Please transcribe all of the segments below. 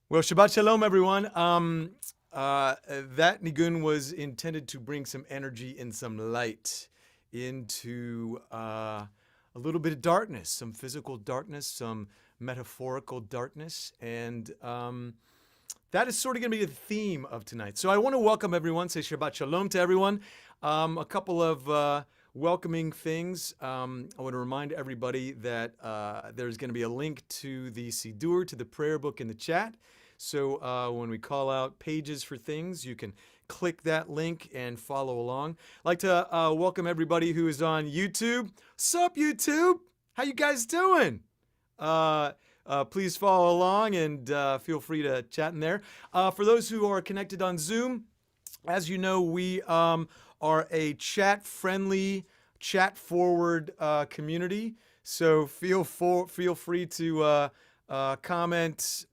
Well, Shabbat Shalom, everyone. That nigun was intended to bring some energy and some light into a little bit of darkness, some physical darkness, some metaphorical darkness, and that is sort of going to be the theme of tonight. So I want to welcome everyone, say Shabbat Shalom to everyone. A couple of welcoming things. I want to remind everybody that there's going to be a link to the Siddur, to the prayer book in the chat. So when we call out pages for things, you can click that link and follow along. I'd like to welcome everybody who is on YouTube. What's up, YouTube? How you guys doing? Please follow along and feel free to chat in there. For those who are connected on Zoom, as you know, we are a chat-friendly, chat-forward community. So feel free to comment,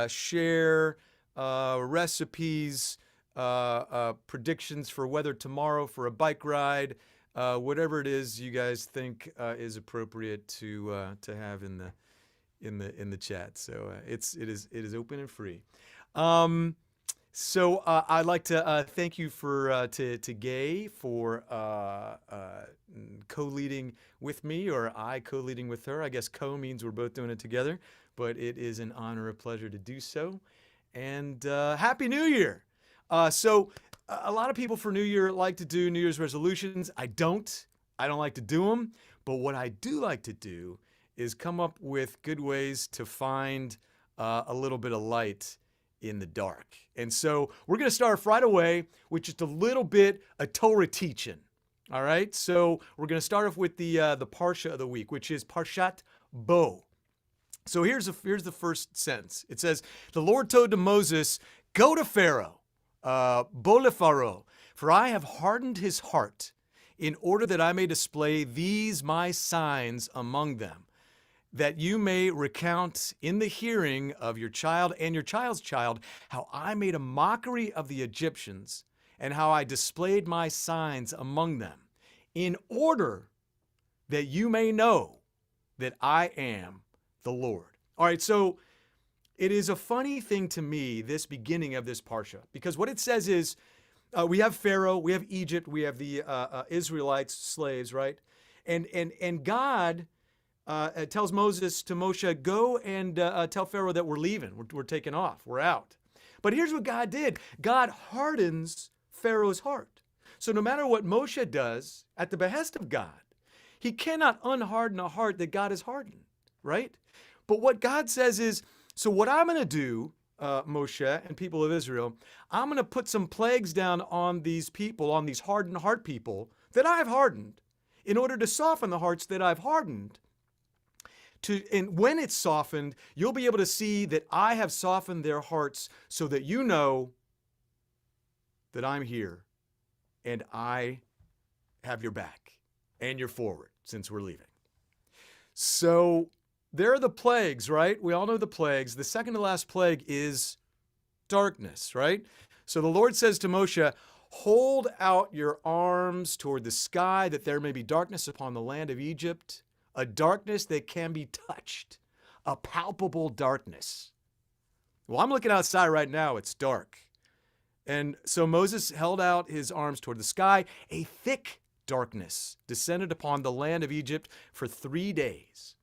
share recipes, predictions for weather tomorrow, for a bike ride, whatever it is you guys think is appropriate to have in the chat. So it is open and free. So I'd like to thank you to Gay for co-leading with me, or I co-leading with her. I guess co means we're both doing it together, but it is an honor, a pleasure to do so. And Happy New Year! So a lot of people for New Year like to do New Year's resolutions. I don't like to do them, but what I do like to do is come up with good ways to find a little bit of light in the dark. And so we're going to start right away with just a little bit of Torah teaching. All right, so we're going to start off with the Parsha of the week, which is Parshat Bo. So here's the first sentence. It says, "The Lord told to Moses, go to Pharaoh, Bo leFaro, for I have hardened his heart, in order that I may display these my signs among them, that you may recount in the hearing of your child and your child's child how I made a mockery of the Egyptians and how I displayed my signs among them, in order that you may know that I am the Lord." All right, so it is a funny thing to me, this beginning of this Parsha, because what it says is we have Pharaoh, we have Egypt, we have the Israelites, slaves, right? And God tells Moses to Moshe, go and tell Pharaoh that we're leaving, we're taking off, we're out. But here's what God did. God hardens Pharaoh's heart. So no matter what Moshe does at the behest of God, he cannot unharden a heart that God has hardened, right? But what God says is, so what I'm going to do, Moshe and people of Israel, I'm going to put some plagues down on these people, on these hardened heart people that I've hardened, in order to soften the hearts that I've hardened. And when it's softened, you'll be able to see that I have softened their hearts so that you know that I'm here and I have your back and your forward since we're leaving. So there are the plagues, right? We all know the plagues. The second to last plague is darkness, right? So the Lord says to Moshe, hold out your arms toward the sky that there may be darkness upon the land of Egypt, a darkness that can be touched, a palpable darkness. Well, I'm looking outside right now. It's dark. And so Moses held out his arms toward the sky. A thick darkness descended upon the land of Egypt for 3 days.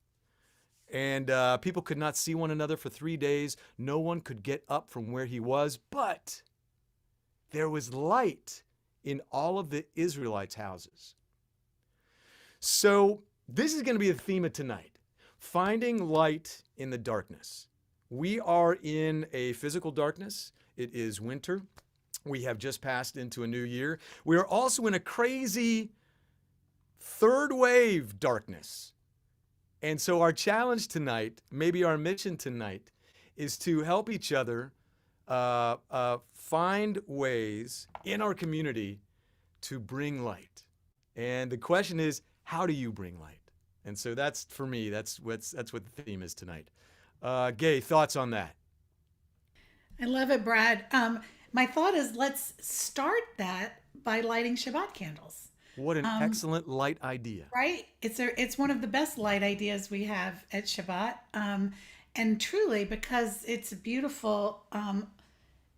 And people could not see one another for 3 days. No one could get up from where he was, but there was light in all of the Israelites' houses. So this is going to be the theme of tonight, finding light in the darkness. We are in a physical darkness. It is winter. We have just passed into a new year. We are also in a crazy third wave darkness. And so our challenge tonight, maybe our mission tonight, is to help each other find ways in our community to bring light. And the question is, how do you bring light? And so that's, for me, that's what the theme is tonight. Gay, thoughts on that? I love it, Brad. My thought is, let's start that by lighting Shabbat candles. What an excellent light idea. Right? It's one of the best light ideas we have at Shabbat. And truly, because it's a beautiful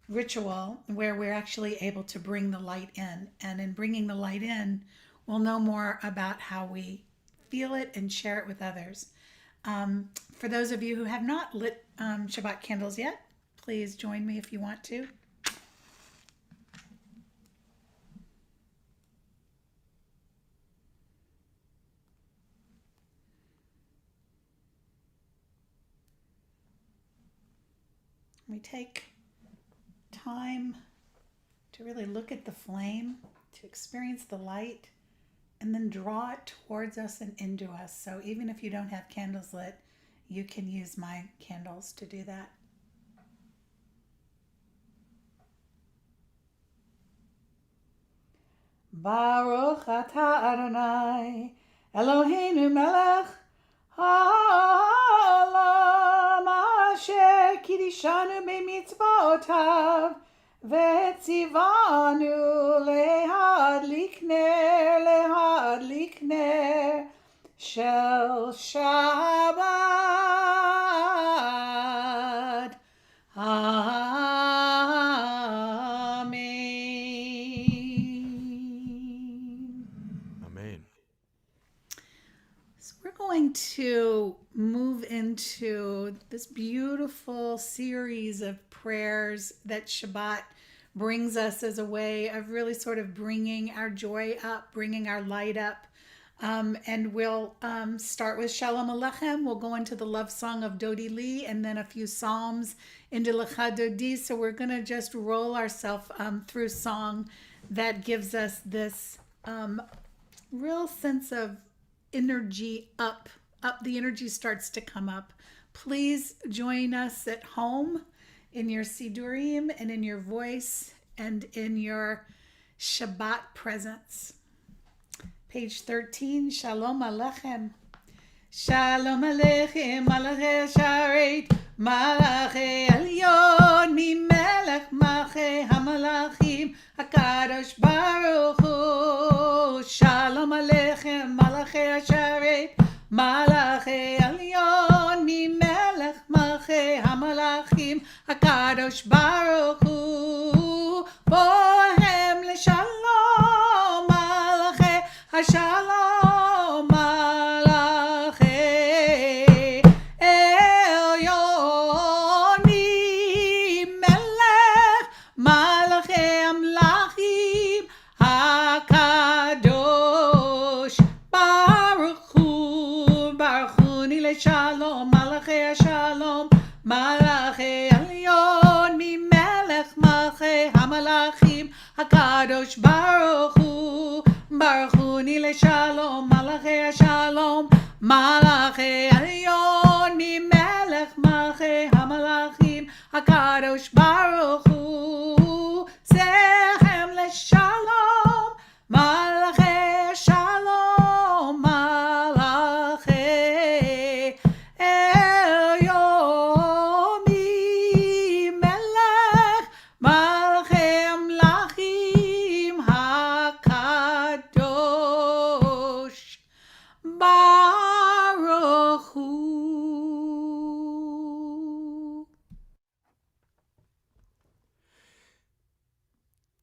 ritual where we're actually able to bring the light in. And in bringing the light in, we'll know more about how we feel it and share it with others. For those of you who have not lit Shabbat candles yet, please join me if you want to. We take time to really look at the flame, to experience the light, and then draw it towards us and into us. So even if you don't have candles lit, you can use my candles to do that. Baruch atah Adonai, Eloheinu melech haolam, asher kiddushanu b'mitzvotav, v'tzivanu lehadlik ner shel Shabbat. Amen. So we're going to move into this beautiful series of prayers that Shabbat brings us as a way of really sort of bringing our joy up, bringing our light up. And we'll start with Shalom Aleichem. We'll go into the love song of Dodi Lee and then a few psalms into Lecha Dodi. So we're going to just roll ourselves through song that gives us this real sense of energy up. The energy starts to come up. Please join us at home in your Sidurim and in your voice and in your Shabbat presence. Page 13, Shalom Aleichem. Shalom Aleichem, Malachei Sharet, Malachei Elyon, Mimelech Malchei HaMalachim, HaKadosh Baruch Hu. Shalom Aleichem, Malachei Sharet, Malachei Elyon, Mimelech Malchei HaMalachim, HaKadosh Baruch Hu. Bohem LeShalom, Malachei HaShalom, Malachei Elyon, Mimelech Malchei HaMalachim, HaKadosh Baruch Hu. Baruchuni LeShalom, Malachei HaShalom, Malachei Elyon, Mimelech Malchei HaMalachim, HaKadosh Baruch Hu. Baruchuni LeShalom, Malachei HaShalom, Malachei Elyon, Mimelech Malchei HaMalachim, HaKadosh Baruch Hu. Sechem LeShalom, Malachei Shalom, Malachei Elyon, Mimelech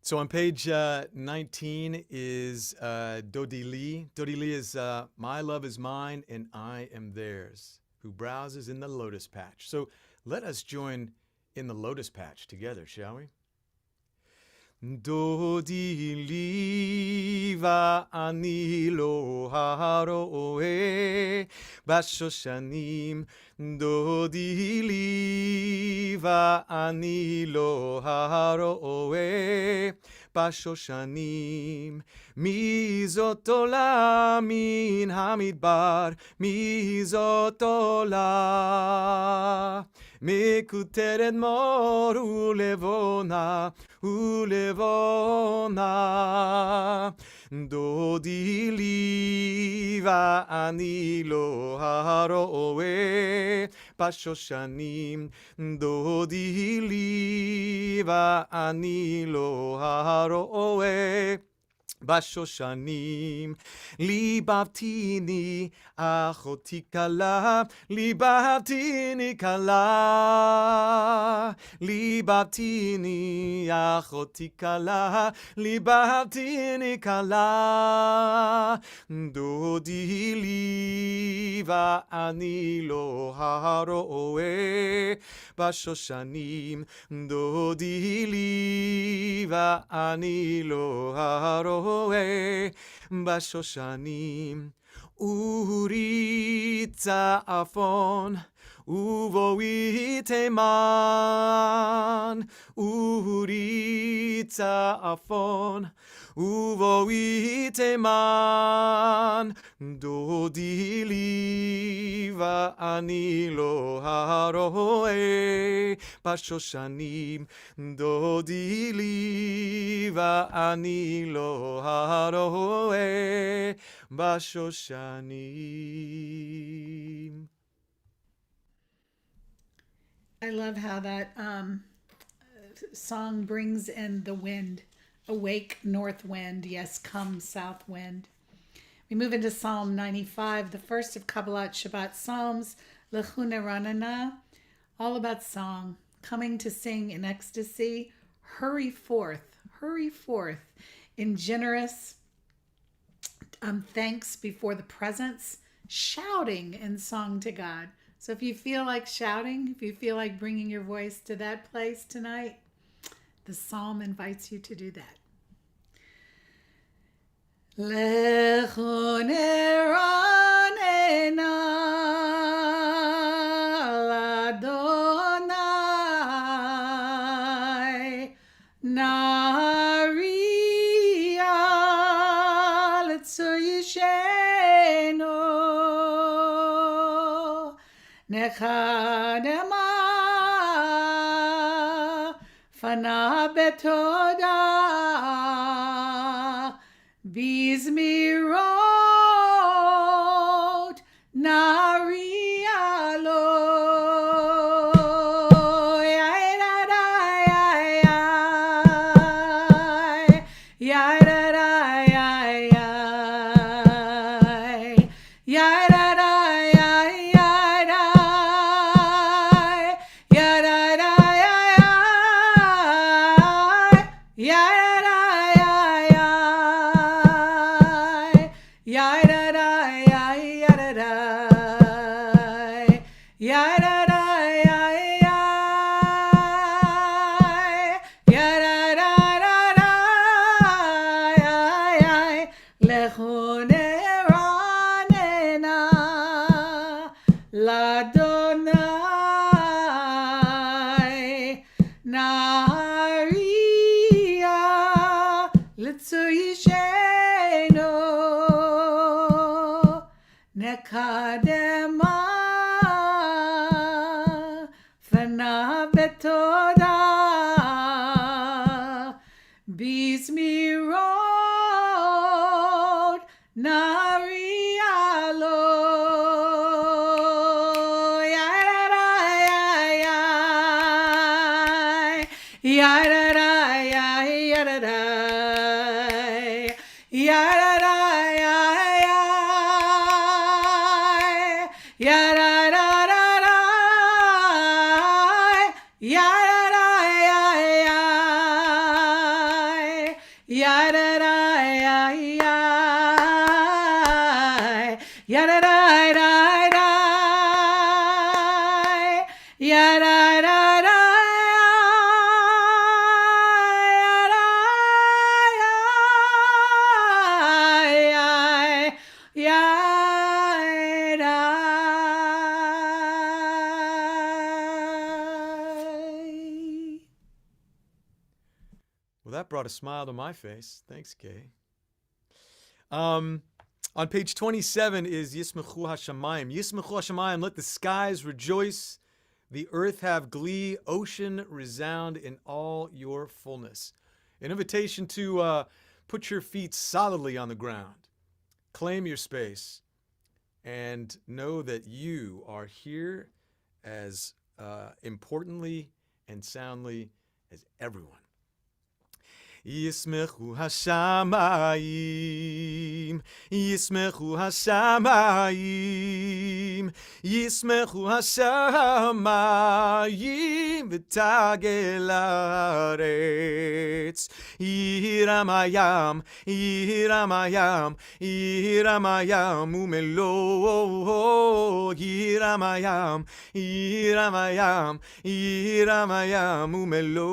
So on page 19 is Dodili. Dodili is my love is mine and I am theirs, who browses in the lotus patch. So let us join in the lotus patch together, shall we? Dodi li va'ani lo haroe bashoshanim. Dodi li va'ani lo haroe bashoshanim. Mizot ola min hamidbar, mizot ola. מקוטרת מור ולבונה, ולבונה. דודי לי ואני לא הרואה בשושנים. דודי לי ואני לא הרואה בשושנים. ליבבתיני אחותי כלה, ליבבתיני כלה. ליבבתיני אחותי כלה, ליבבתיני כלה. דודי לי ואני לא הרואה בשושנים. דודי לי ואני לא הרואה בשושנים. אורי צעפון ובואי תימן. אורי צעפון ובואי תימן. דודי לי ואני לא הרואה בשושנים. דודי לי ואני לא הרואה בשושנים. I love how that song brings in the wind. Awake, north wind. Yes, come, south wind. We move into Psalm 95, the first of Kabbalat Shabbat Psalms, Lechune Ranana, all about song, coming to sing in ecstasy. Hurry forth in generous thanks before the presence, shouting in song to God. So if you feel like shouting, if you feel like bringing your voice to that place tonight, the psalm invites you to do that. Lechune ranena l'Adonai nariya l'tzuyishenu Nechadema fana betoda bizmirot narialo l'Adonai nariya l'tzuyishenu nekadema fana betoda bizmirot narialo Well, that brought a smile to my face. Thanks, Kay. On page 27 is Yismechu Hashamayim. Yismechu Hashamayim, let the skies rejoice, the earth have glee, ocean resound in all your fullness. An invitation to put your feet solidly on the ground, claim your space, and know that you are here as importantly and soundly as everyone. Yismechu hashamayim, Yismechu hashamayim, Yismechu hashamayim, v'tagel haaretz. Yihiram hayam, yihiram hayam, yihiram hayam umelo. Yihiram hayam, yihiram hayam, yihiram hayam umelo.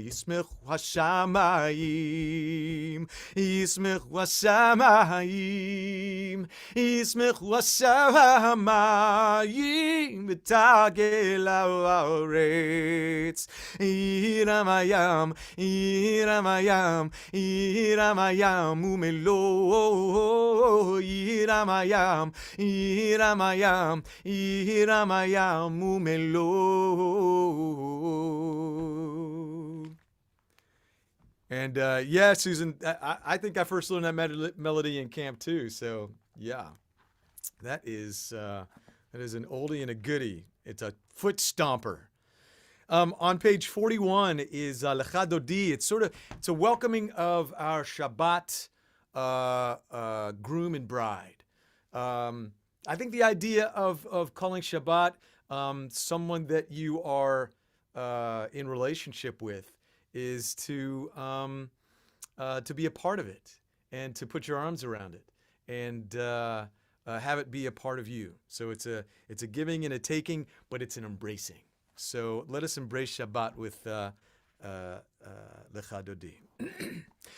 Yismechu Hashamayim, Yismechu Hashamayim, Yismechu Hashamayim, v'tagel haaretz. Yihiram hayam, yihiram hayam, yihiram hayam umelo. Yihiram hayam, yihiram hayam, yihiram hayam umelo. And yeah, Susan, I think I first learned that melody in camp too. So yeah, that is an oldie and a goodie. It's a foot stomper. On page 41 is Lecha Dodi. It's a welcoming of our Shabbat groom and bride. I think the idea of calling Shabbat someone that you are in relationship with is to be a part of it and to put your arms around it and have it be a part of you. So it's a giving and a taking, but it's an embracing. So let us embrace Shabbat with Lecha Dodi.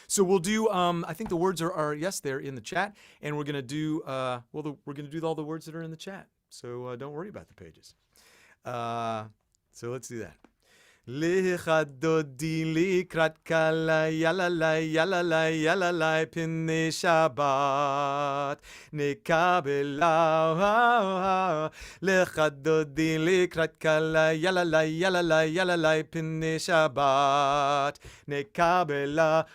So we'll do. I think the words are yes, they're in the chat, and we're gonna do. We're gonna do all the words that are in the chat. So don't worry about the pages. So let's do that. Lecha Dodi likrat kala yalalai yalalai yalalai p'nei Shabbat nekabela. Lecha Dodi likrat kala yalalai yalalai yalalai p'nei Shabbat nekabela.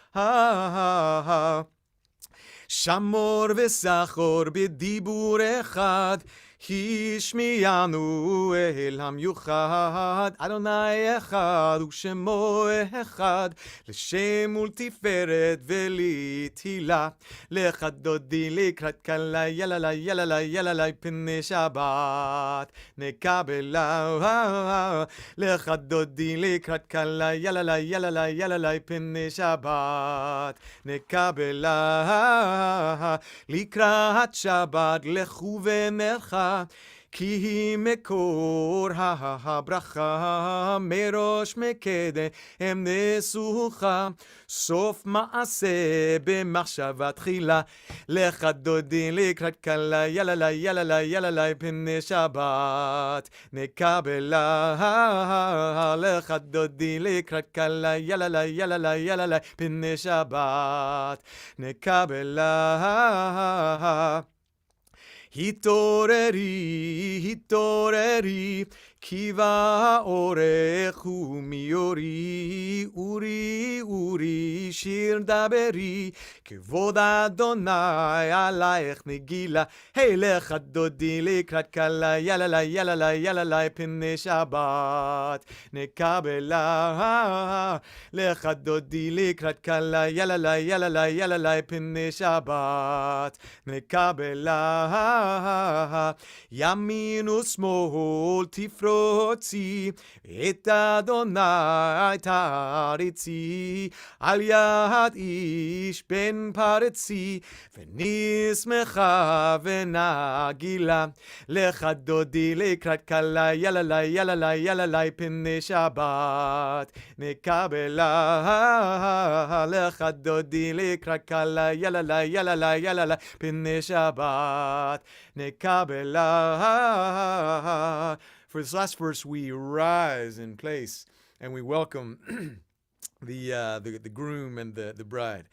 Shamor v'sachor b'dibur echad. Hishmiyanu el hamyuchad, Adonai echad, u'shemo echad, l'shem ultiferet v'litila, lecha dodi likrat kala yalalai yalalai yalalai p'nei Shabbat nekabela. Lecha dodi likrat kala yalalai yalalai yalalai p'nei Shabbat nekabela. Likrat Shabbat lechu v'nercha, Ki mekor ha-bracha merosh mekede em nesucha sof maaseh b'machshavat chila. Lecha dodi likrat kala yalalai yalalai yalalai p'nei Shabbat nekabela. Lecha dodi likrat kala yalalai yalalai yalalai p'nei Shabbat nekabela. Hitoreri, hitoreri, kiva orechu miori, uri, uri, shir daberi, kevod Adonai alayech negila. Hey, lecha dodi likrat kala yalalai yalalai yalalai p'nei Shabbat nekabela. Lecha dodi likrat kala yalalai yalalai yalalai p'nei Shabbat nekabela. Yamin u'smol tifrotzi et Adonai taritzi al yad ish ben paretzi v'nismecha v'nagila. Lecha dodi likrat kala yalalai yalalai yalalai p'nei Shabbat nekabela. Lecha dodi likrat kala yalalai yalalai yalalai p'nei Shabbat nekabela. For this last verse, we rise in place and we welcome the groom and the bride.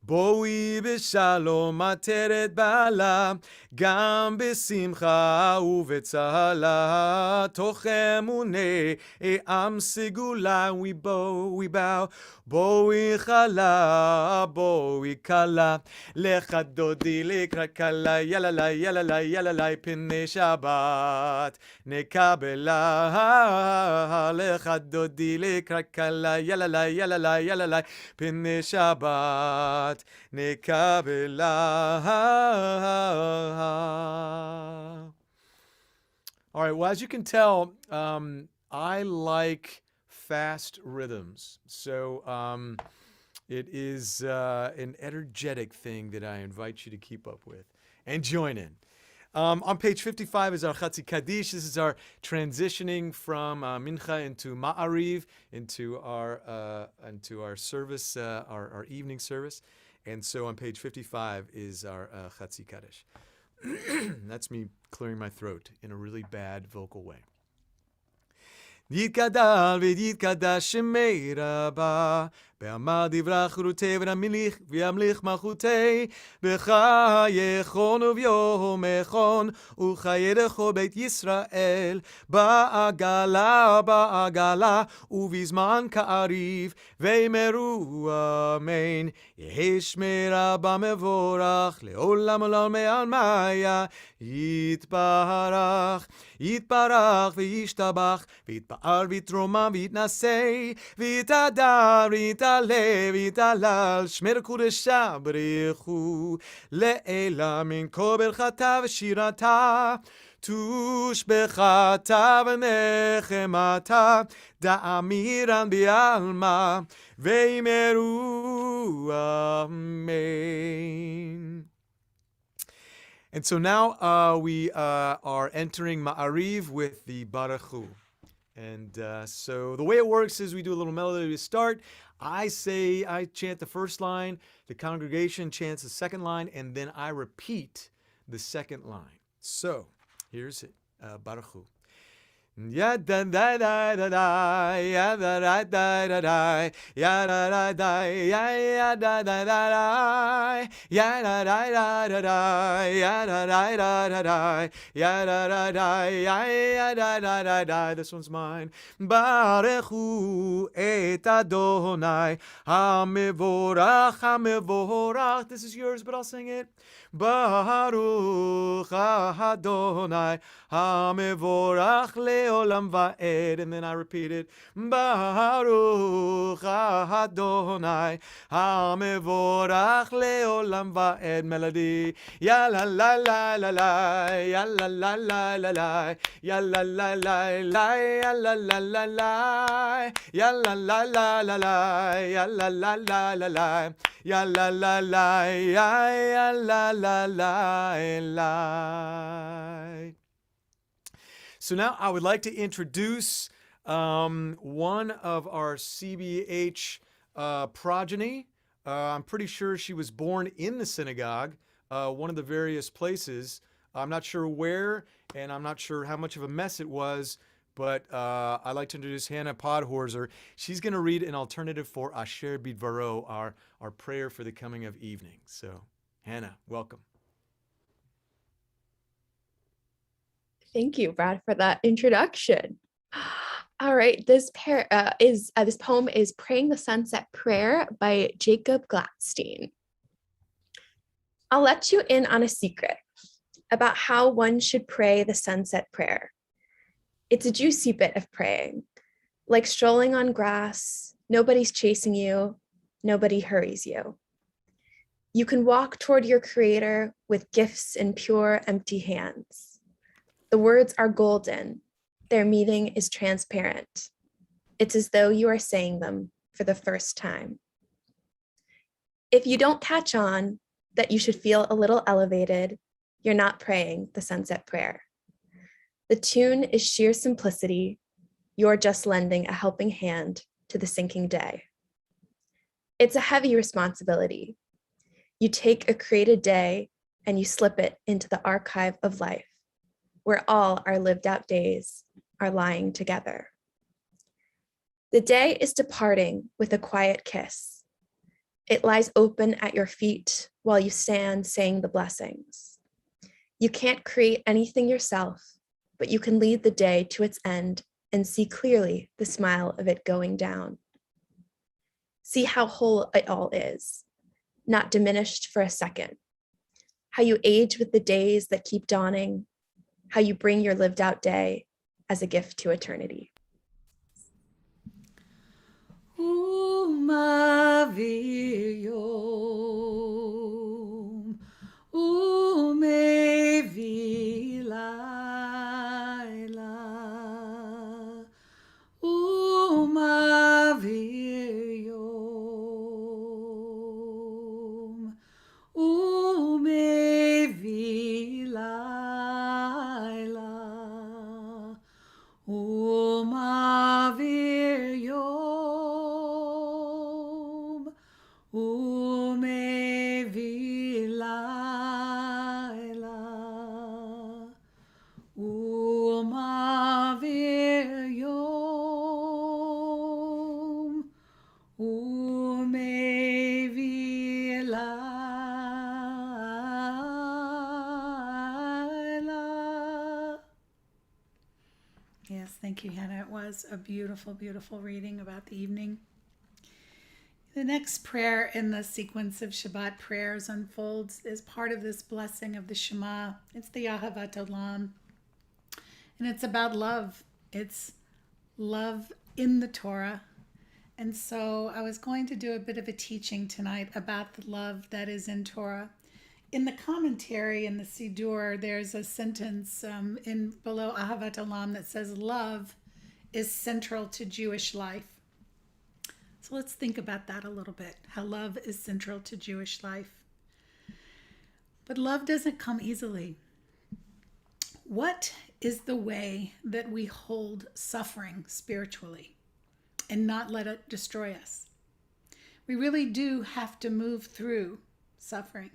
בואי בשלום עטרת בעלה, גם בשמחה ובצהלה, תוך אמוני עם סגולה, we bow. בואי חלה, בואי כלה, לך דודי לקראת כלה, יללה, יללה, יללה, פני שבת נקבלה, לך דודי לקראת כלה, יללה, יללה, יללה, פני שבת נקבלה. All right, well, as you can tell, I like fast rhythms. So it is an energetic thing that I invite you to keep up with and join in. On page 55 is our Chatzi Kaddish. This is our transitioning from Mincha into Ma'ariv, into our service, our evening service. And so on page 55 is our Chatzi Kaddish. That's me clearing my throat in a really bad vocal way. יתגדל ויתקדש שמי רבה, בעמל דברה חירותי וימליך מלכותי, בחייכון וביומכון, וחייכו בית ישראל, בעגלה, ובזמן כאריב, ואמרו אמן, יהי שמי רבה מבורך, לעולם עולם מעלמיה, יתברך וישתבח, ויתפאר ויתרומם ויתנשא, ויתהדר ויתעלה ויתהלל, שמי קודשה בריחו, לעילה מן כה ברכתה ושירתה, תושבחתה ונחמתה, דאמירן בעלמא, ואמרו אמן. And so now we are entering Ma'ariv with the Baruch Hu. And so the way it works is we do a little melody to start. I chant the first line, the congregation chants the second line, and then I repeat the second line. So here's it, Baruch Hu. Ya da da da da da, ya da da da da da, ya da da da, ya da da da da, ya da da da da da, ya da da da da da, ya da da da, ya da da da da. This one's mine. Baruch Hu et Adonai, hamevorach. This is yours, but I'll sing it. Baruch Adonai, hamevorach leolam va'ed. And then I repeat it. Baruch Adonai, hamevorach leolam va'ed. Melody. Ya la la la la la, ya la la la la la, ya la la la la, ya la la la la, ya la la la la la, ya la la la la la, ya la la la, ya la la la. So now I would like to introduce one of our CBH progeny. I'm pretty sure she was born in the synagogue, one of the various places. I'm not sure where, and I'm not sure how much of a mess it was, but I'd like to introduce Hannah Podhorzer. She's going to read an alternative for Asher Bidvaro, our prayer for the coming of evening. So, Hannah, welcome. Thank you, Brad, for that introduction. All right, this poem is Praying the Sunset Prayer by Jacob Gladstein. I'll let you in on a secret about how one should pray the sunset prayer. It's a juicy bit of praying, like strolling on grass. Nobody's chasing you, nobody hurries you. You can walk toward your Creator with gifts in pure, empty hands. The words are golden. Their meaning is transparent. It's as though you are saying them for the first time. If you don't catch on that you should feel a little elevated, you're not praying the sunset prayer. The tune is sheer simplicity. You're just lending a helping hand to the sinking day. It's a heavy responsibility. You take a created day and you slip it into the archive of life, where all our lived out days are lying together. The day is departing with a quiet kiss. It lies open at your feet while you stand saying the blessings. You can't create anything yourself, but you can lead the day to its end and see clearly the smile of it going down. See how whole it all is, not diminished for a second. How you age with the days that keep dawning, how you bring your lived out day as a gift to eternity. Umavir yom, umevi laila, umavir yom, umevi laila, umavir yom, umevi laila, umavir yom, umevi laila. Yes, thank you, Hannah. It was a beautiful, beautiful reading about the evening. The next prayer in the sequence of Shabbat prayers unfolds as part of this blessing of the Shema. It's the Yahavatolam, and it's about love. It's love in the Torah. And so I was going to do a bit of a teaching tonight about the love that is in Torah. In the commentary in the Siddur, there's a sentence in below Yahavatolam that says, love is central to Jewish life. So let's think about that a little bit, how love is central to Jewish life. But love doesn't come easily. What is the way that we hold suffering spiritually and not let it destroy us? We really do have to move through suffering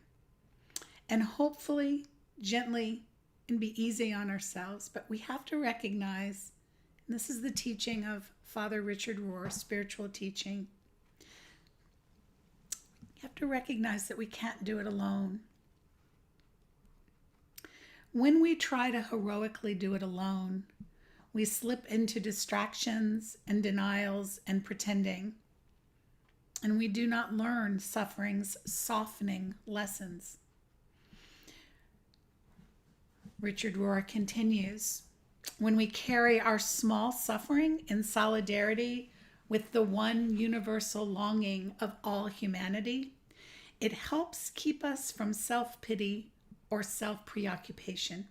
and hopefully gently and be easy on ourselves. But we have to recognize, and this is the teaching of Father Richard Rohr, spiritual teaching. You have to recognize that we can't do it alone. When we try to heroically do it alone, we slip into distractions and denials and pretending. And we do not learn suffering's softening lessons. Richard Rohr continues, when we carry our small suffering in solidarity with the one universal longing of all humanity, it helps keep us from self-pity or self-preoccupation.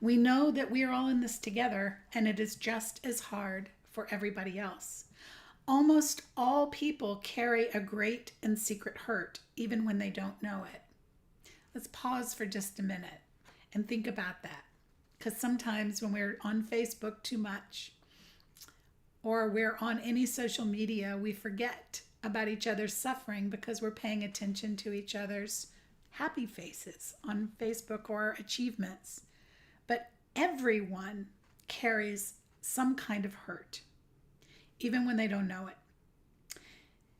We know that we are all in this together, and it is just as hard for everybody else. Almost all people carry a great and secret hurt, even when they don't know it. Let's pause for just a minute and think about that. Because sometimes when we're on Facebook too much, or we're on any social media, we forget about each other's suffering because we're paying attention to each other's happy faces on Facebook or achievements. But everyone carries some kind of hurt, even when they don't know it.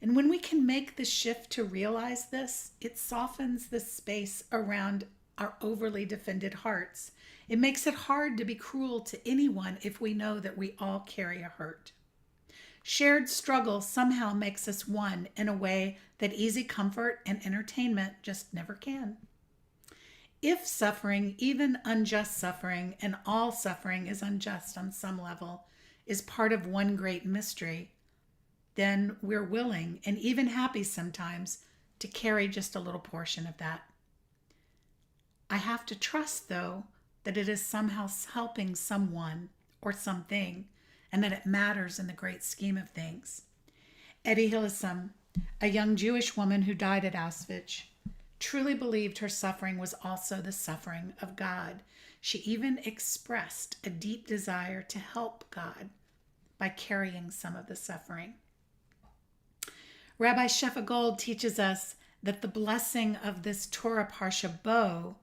And when we can make the shift to realize this, it softens the space around our overly defended hearts. It makes it hard to be cruel to anyone if we know that we all carry a hurt. Shared struggle somehow makes us one in a way that easy comfort and entertainment just never can. If suffering, even unjust suffering, and all suffering is unjust on some level, is part of one great mystery, then we're willing and even happy sometimes to carry just a little portion of that. I have to trust, though, that it is somehow helping someone or something, and that it matters in the great scheme of things. Eddie Hillesum, a young Jewish woman who died at Auschwitz, truly believed her suffering was also the suffering of God. She even expressed a deep desire to help God by carrying some of the suffering. Rabbi Shefa Gold teaches us that the blessing of this Torah Parsha bow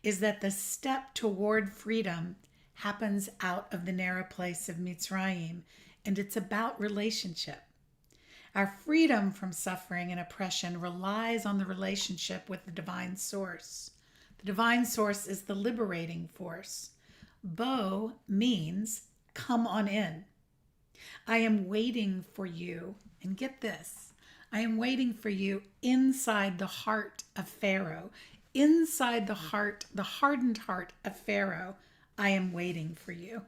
is that the step toward freedom happens out of the narrow place of Mitzrayim and it's about relationship. Our freedom from suffering and oppression relies on the relationship with the divine source. The divine source is the liberating force. Bo means come on in. I am waiting for you. And get this, I am waiting for you inside the heart of Pharaoh. Inside the heart, the hardened heart of Pharaoh, I am waiting for you.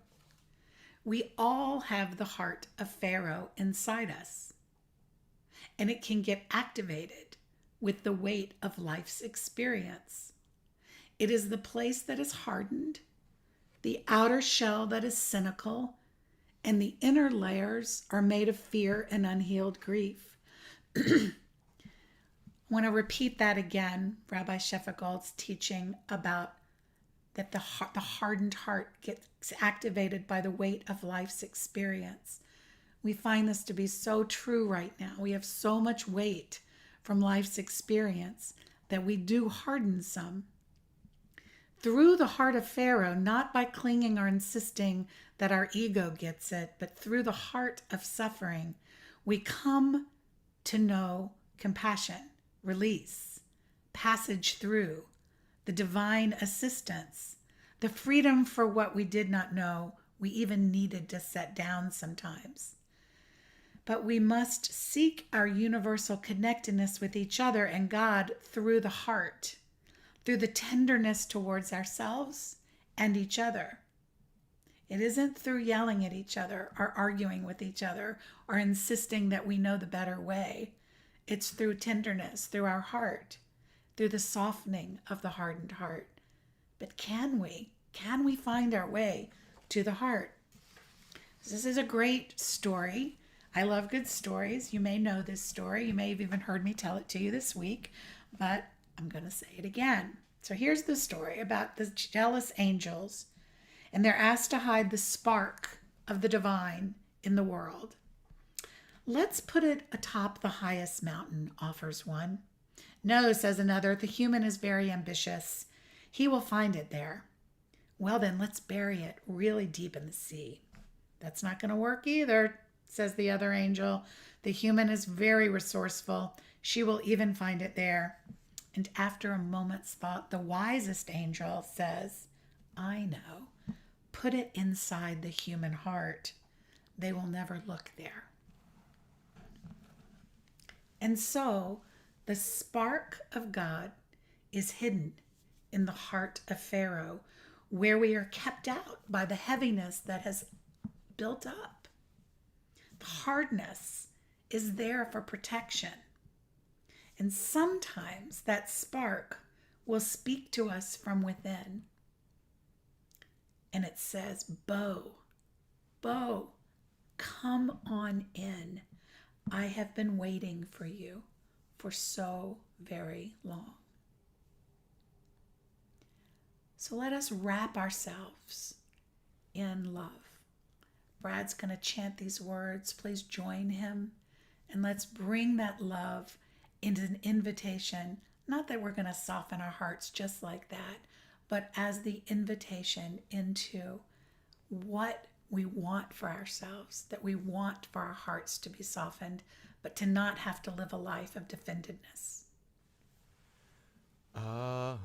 We all have the heart of Pharaoh inside us, and it can get activated with the weight of life's experience. It is the place that is hardened, the outer shell that is cynical, and the inner layers are made of fear and unhealed grief. I want to repeat that again. Rabbi Sheffigold's teaching about that the hardened heart gets activated by the weight of life's experience. We find this to be so true right now. We have so much weight from life's experience that we do harden some. Through the heart of Pharaoh, not by clinging or insisting that our ego gets it, but through the heart of suffering, we come to know compassion, release, passage through, the divine assistance, the freedom for what we did not know we even needed to set down sometimes. But we must seek our universal connectedness with each other and God through the heart, through the tenderness towards ourselves and each other. It isn't through yelling at each other or arguing with each other or insisting that we know the better way. It's through tenderness, through our heart, through the softening of the hardened heart. But can we? Can we find our way to the heart? This is a great story. I love good stories. You may know this story. You may have even heard me tell it to you this week, but I'm going to say it again. So here's the story about the jealous angels, and they're asked to hide the spark of the divine in the world. Let's put it atop the highest mountain, offers one. No, says another, the human is very ambitious. He will find it there. Well, then let's bury it really deep in the sea. That's not going to work either, says the other angel. The human is very resourceful. She will even find it there. And after a moment's thought, the wisest angel says, I know. Put it inside the human heart. They will never look there. And so the spark of God is hidden in the heart of Pharaoh, where we are kept out by the heaviness that has built up. The hardness is there for protection. And sometimes that spark will speak to us from within. And it says, Bo, come on in. I have been waiting for you for so very long. So let us wrap ourselves in love. Brad's going to chant these words. Please join him. And let's bring that love into an invitation. Not that we're going to soften our hearts just like that, but as the invitation into what we want for ourselves, that we want for our hearts to be softened, but to not have to live a life of defendedness. Ahava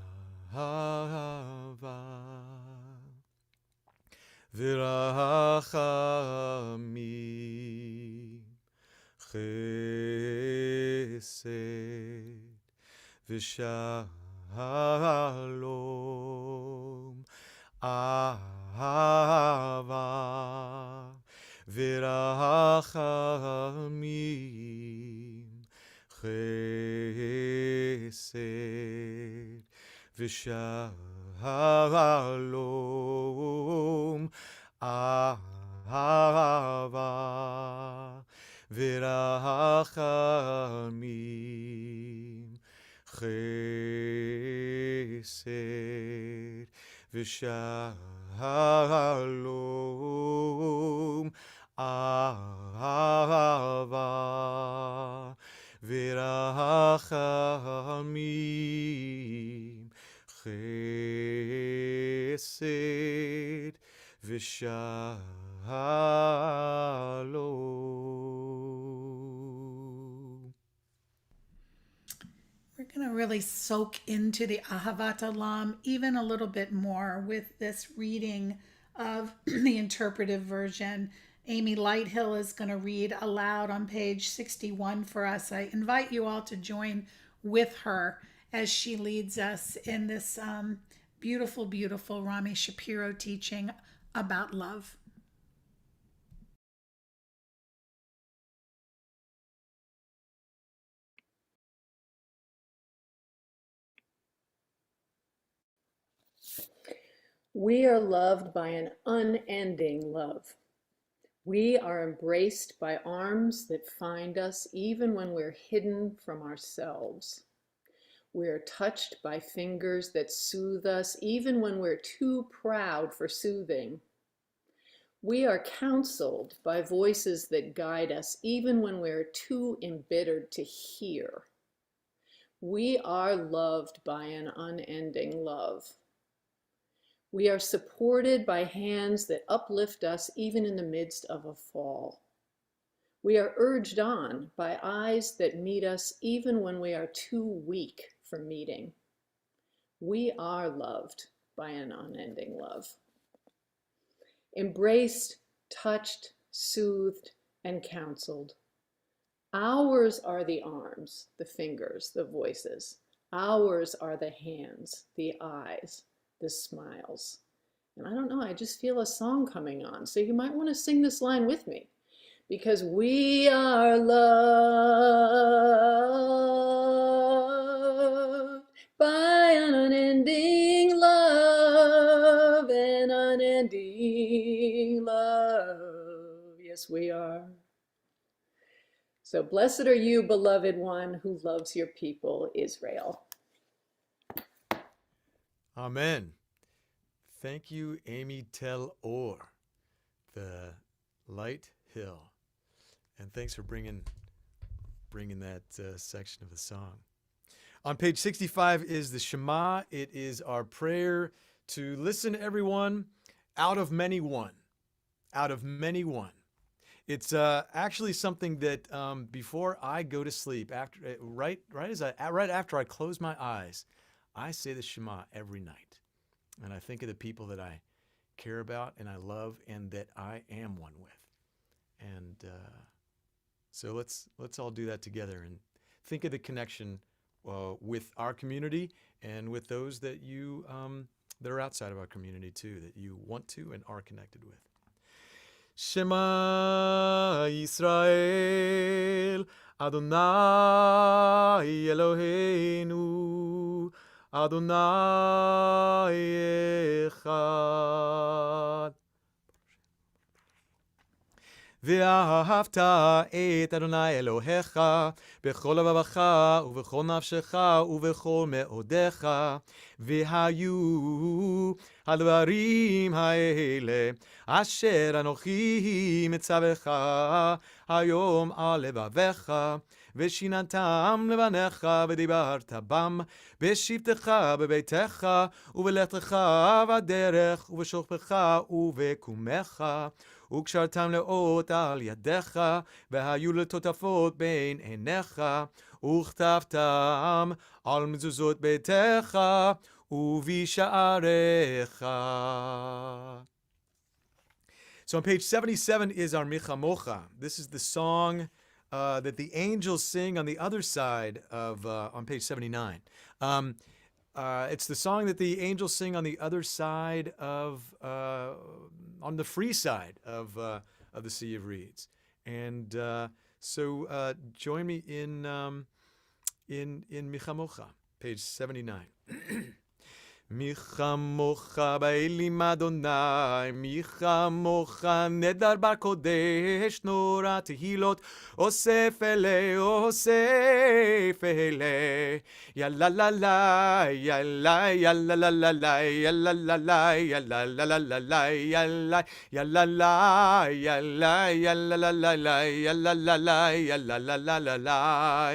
v'rachamim chesed v'shalom ahava v'rachamim chesed v'shalom ahava v'rachamim chesed v'shalom ahava v'rachamim chesed v'shalom Halo. We're going to really soak into the Yahavatolam even a little bit more with this reading of the interpretive version. Amy Lighthill is going to read aloud on page 61 for us. I invite you all to join with her as she leads us in this beautiful, beautiful Rami Shapiro teaching about love. We are loved by an unending love. We are embraced by arms that find us even when we're hidden from ourselves. We are touched by fingers that soothe us even when we're too proud for soothing. We are counseled by voices that guide us even when we're too embittered to hear. We are loved by an unending love. We are supported by hands that uplift us even in the midst of a fall. We are urged on by eyes that meet us even when we are too weak for meeting. We are loved by an unending love. Embraced, touched, soothed, and counseled. Ours are the arms, the fingers, the voices. Ours are the hands, the eyes, the smiles. And I don't know, I just feel a song coming on. So you might want to sing this line with me. Because we are loved by an unending love, an unending love. Yes, we are. So blessed are you, beloved one, who loves your people, Israel. Amen. Thank you, Amy Tel Or, the Light Hill. And thanks for bringing that section of the song. On page 65 is the Shema. It is our prayer to listen, everyone, out of many one. Out of many one. It's actually something that before I go to sleep, right after I close my eyes, I say the Shema every night. And I think of the people that I care about and I love and that I am one with. And so let's all do that together and think of the connection with our community and with those that you that are outside of our community too, that you want to and are connected with. Shema Yisrael, Adonai Eloheinu, Adonai Echad. ואהבת את אדוני אלוהיך בכל לבבך ובכל נפשך ובכל מאודיך, והיו הדברים האלה אשר אנוכי מצווך היום על לבביך, ושיננתם לבניך ודיברת בם בשבתך בביתך ובלכתך בדרך ובשוכבך ובקומך, וקשרתם לאות על ידיך, והיו לטוטפות בין עיניך, וכתבתם על מזוזות ביתך ובשעריך. So on page 77 is our Michamocha. This is the song that the angels sing on the other side of, on page 79. It's the song that the angels sing on the other side of, on the free side of the Sea of Reeds. And so join me in Michamocha, page 79. Michamocha באלים אדוני, מיchamocha נדר בקודש, נורא תהילות, אוסף אלה, אוסף אלה. יאללה לה לה, יאללה, יאללה לה לה לה, יאללה לה לה, יאללה לה לה לה לה, יאללה, יאללה לה, יאללה, יאללה לה לה לה, יאללה לה לה, יאללה לה לה לה לה.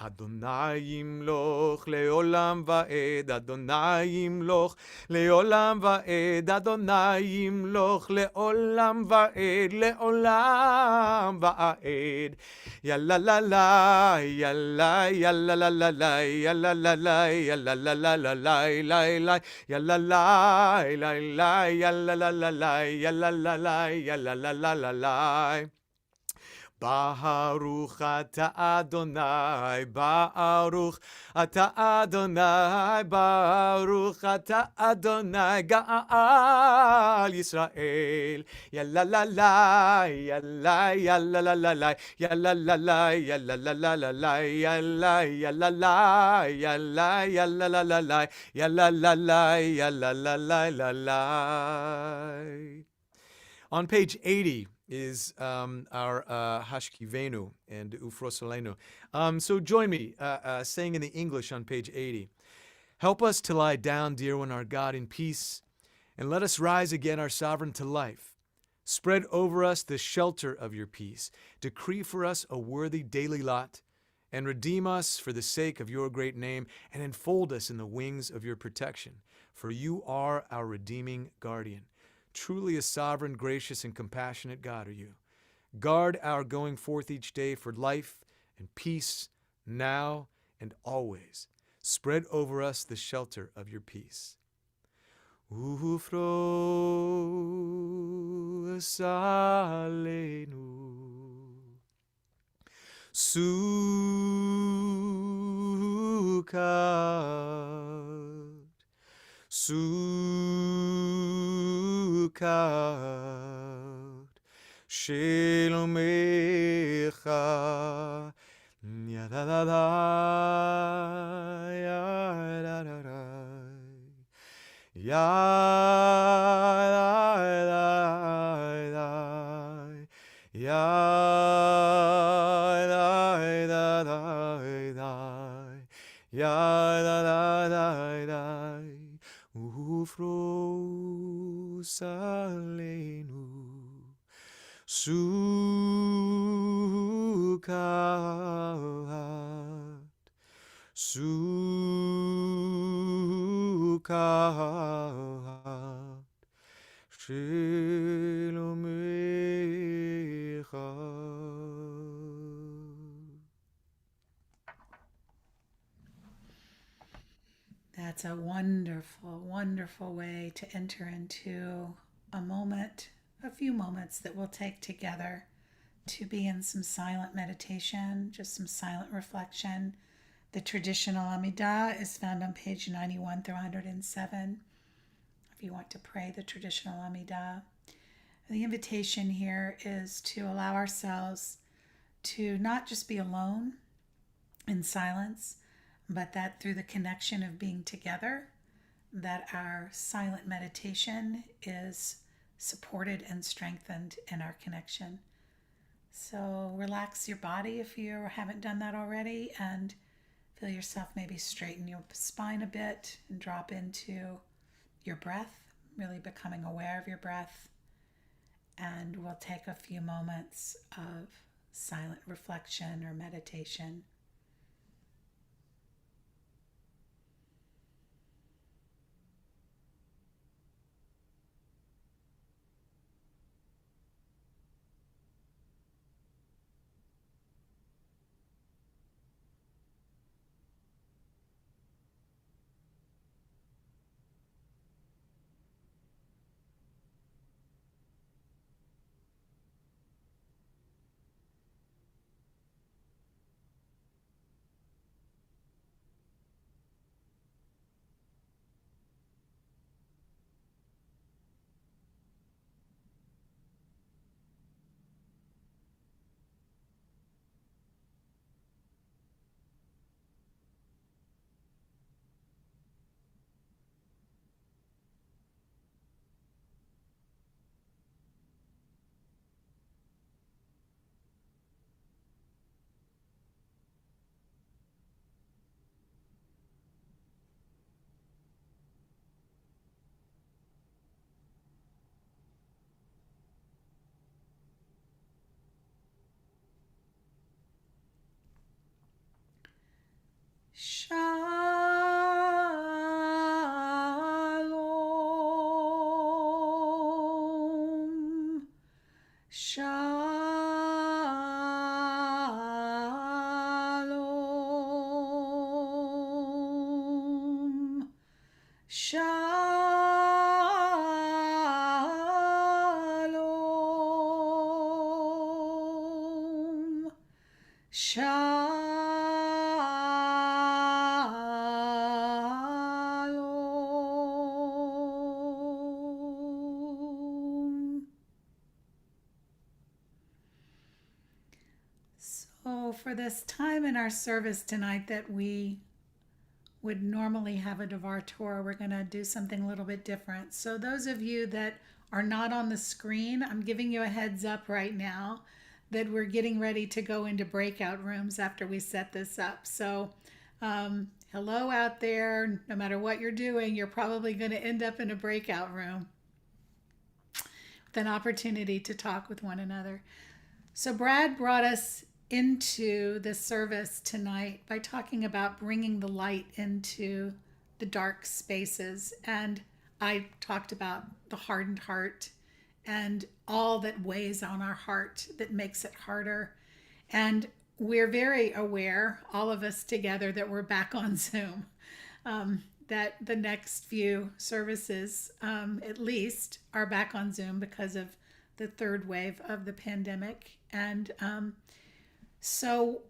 Adonai yimloch leolam va'ed, Adonai yimloch leolam va'ed, Adonai yimloch leolam va'ed, leolam va'ed. Yalla la la, yalla yalla la la la, yalla la la, yalla la la la la, la, yalla la la, yalla la la la, yalla la la, yalla la la la la. Baruch ata Adonai, Baruch ata Adonai, Baruch ata Adonai, Ga'al Yisrael. Yalla la la, yalla yalla la la la, yalla la la, yalla la la la la, yalla yalla la, yalla yalla la la la, yalla la la, yalla la la la la. On page 80 is our Hashkivenu and Ufrosalenu. So join me saying in the English on page 80. Help us to lie down, dear one, our God, in peace, and let us rise again, our sovereign, to life. Spread over us the shelter of your peace. Decree for us a worthy daily lot, and redeem us for the sake of your great name, and enfold us in the wings of your protection. For you are our redeeming guardian. Truly a sovereign, gracious, and compassionate God are you. Guard our going forth each day for life and peace, now and always. Spread over us the shelter of your peace. Ufro salenu Sukkot, Sukkot, Shelomecha, Yadadada, Yadadada, Yadadada, Yadadada, Yadadada, Ufro salenu Sukkot, Sukkot, Shelomecha. That's a wonderful, wonderful way to enter into a moment, a few moments that we'll take together to be in some silent meditation, just some silent reflection. The Traditional Amidah is found on page 91 through 107. If you want to pray the Traditional Amidah, the invitation here is to allow ourselves to not just be alone in silence, but that through the connection of being together, that our silent meditation is supported and strengthened in our connection. So relax your body if you haven't done that already, and feel yourself maybe straighten your spine a bit and drop into your breath, really becoming aware of your breath. And we'll take a few moments of silent reflection or meditation. Shalom. Shalom. So, for this time in our service tonight that we would normally have a Devar Torah, we're going to do something a little bit different. So, those of you that are not on the screen, I'm giving you a heads up right now that we're getting ready to go into breakout rooms after we set this up. So, hello out there. No matter what you're doing, you're probably going to end up in a breakout room with an opportunity to talk with one another. So, Brad brought us into the service tonight by talking about bringing the light into the dark spaces. And I talked about the hardened heart and all that weighs on our heart that makes it harder. And we're very aware, all of us together, that we're back on Zoom. That the next few services, at least, are back on Zoom because of the third wave of the pandemic. And so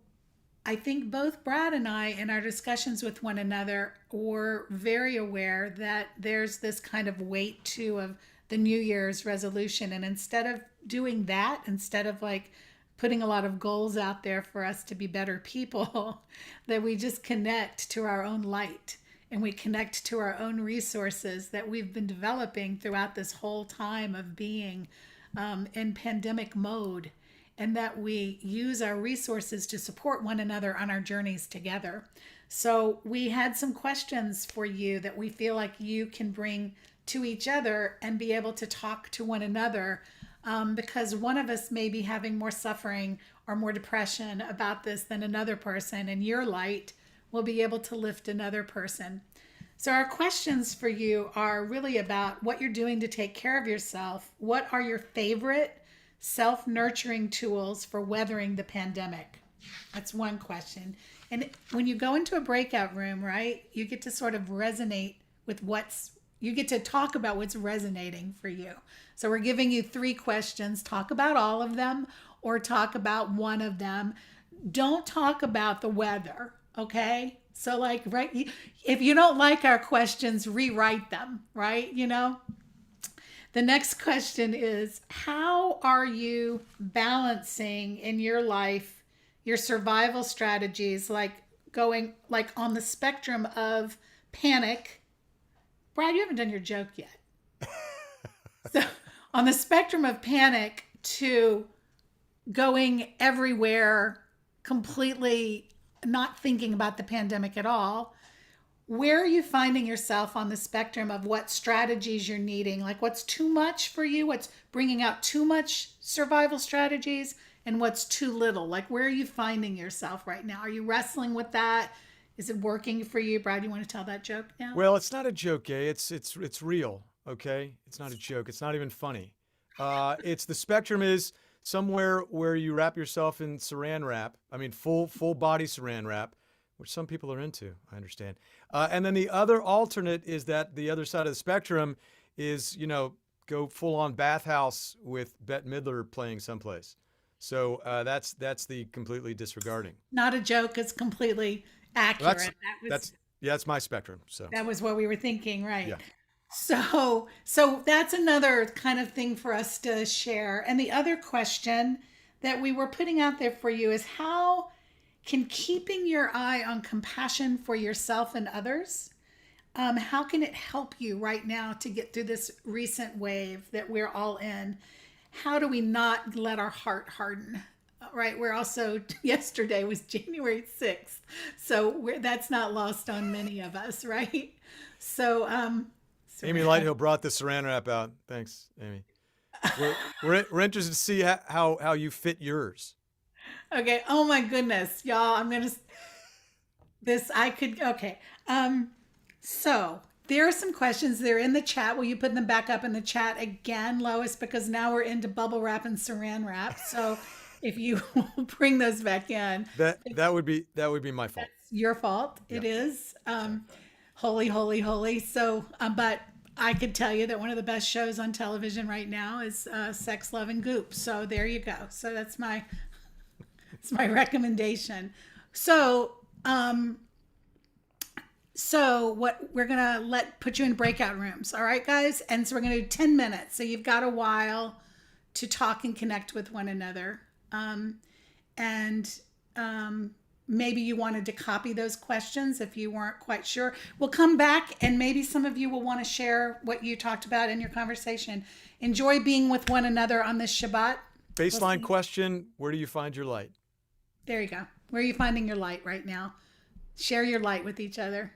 I think both Brad and I, in our discussions with one another, were very aware that there's this kind of weight too of the New Year's resolution. And instead of doing that, instead of like putting a lot of goals out there for us to be better people, that we just connect to our own light and we connect to our own resources that we've been developing throughout this whole time of being in pandemic mode, and that we use our resources to support one another on our journeys together. So we had some questions for you that we feel like you can bring to each other and be able to talk to one another, because one of us may be having more suffering or more depression about this than another person, and your light will be able to lift another person. So our questions for you are really about what you're doing to take care of yourself. What are your favorite self-nurturing tools for weathering the pandemic? That's one question. And when you go into a breakout room, right, you get to sort of resonate with you get to talk about what's resonating for you. So we're giving you 3 questions. Talk about all of them or talk about one of them. Don't talk about the weather, okay? So like, right, if you don't like our questions, rewrite them, right? The next question is, how are you balancing in your life your survival strategies, like going like on the spectrum of panic? Brad, you haven't done your joke yet. So on the spectrum of panic to going everywhere, completely not thinking about the pandemic at all, where are you finding yourself on the spectrum of what strategies you're needing? Like what's too much for you? What's bringing out too much survival strategies? And what's too little? Like where are you finding yourself right now? Are you wrestling with that? Is it working for you? Brad, you want to tell that joke now? Well, it's not a joke, Gay. It's real, okay? It's not a joke. It's not even funny. It's the spectrum is somewhere where you wrap yourself in saran wrap. I mean, full body saran wrap, which some people are into, I understand. And then the other alternate is that the other side of the spectrum is, go full on bathhouse with Bette Midler playing someplace. So that's the completely disregarding. Not a joke. It's completely accurate. That's my spectrum. So that was what we were thinking, right? Yeah. So that's another kind of thing for us to share. And the other question that we were putting out there for you is, how can keeping your eye on compassion for yourself and others, how can it help you right now to get through this recent wave that we're all in? How do we not let our heart harden? Right. We're also, yesterday was January 6th. So that's not lost on many of us. Right. So, Amy Lighthill brought the saran wrap out. Thanks, Amy. We're interested to see how you fit yours. Okay. Oh my goodness, y'all. Okay. So there are some questions. They're in the chat. Will you put them back up in the chat again, Lois? Because now we're into bubble wrap and saran wrap. So if you bring those back in, that would be my fault. That's your fault. Yeah. It is. holy, holy, holy. So, but I could tell you that one of the best shows on television right now is Sex, Love, and Goop. So there you go. So that's my recommendation. So, so what we're gonna put you in breakout rooms, all right, guys? And so we're gonna do 10 minutes. So you've got a while to talk and connect with one another. And maybe you wanted to copy those questions if you weren't quite sure. We'll come back and maybe some of you will want to share what you talked about in your conversation. Enjoy being with one another on this Shabbat. Baseline question, where do you find your light? There you go. Where are you finding your light right now? Share your light with each other.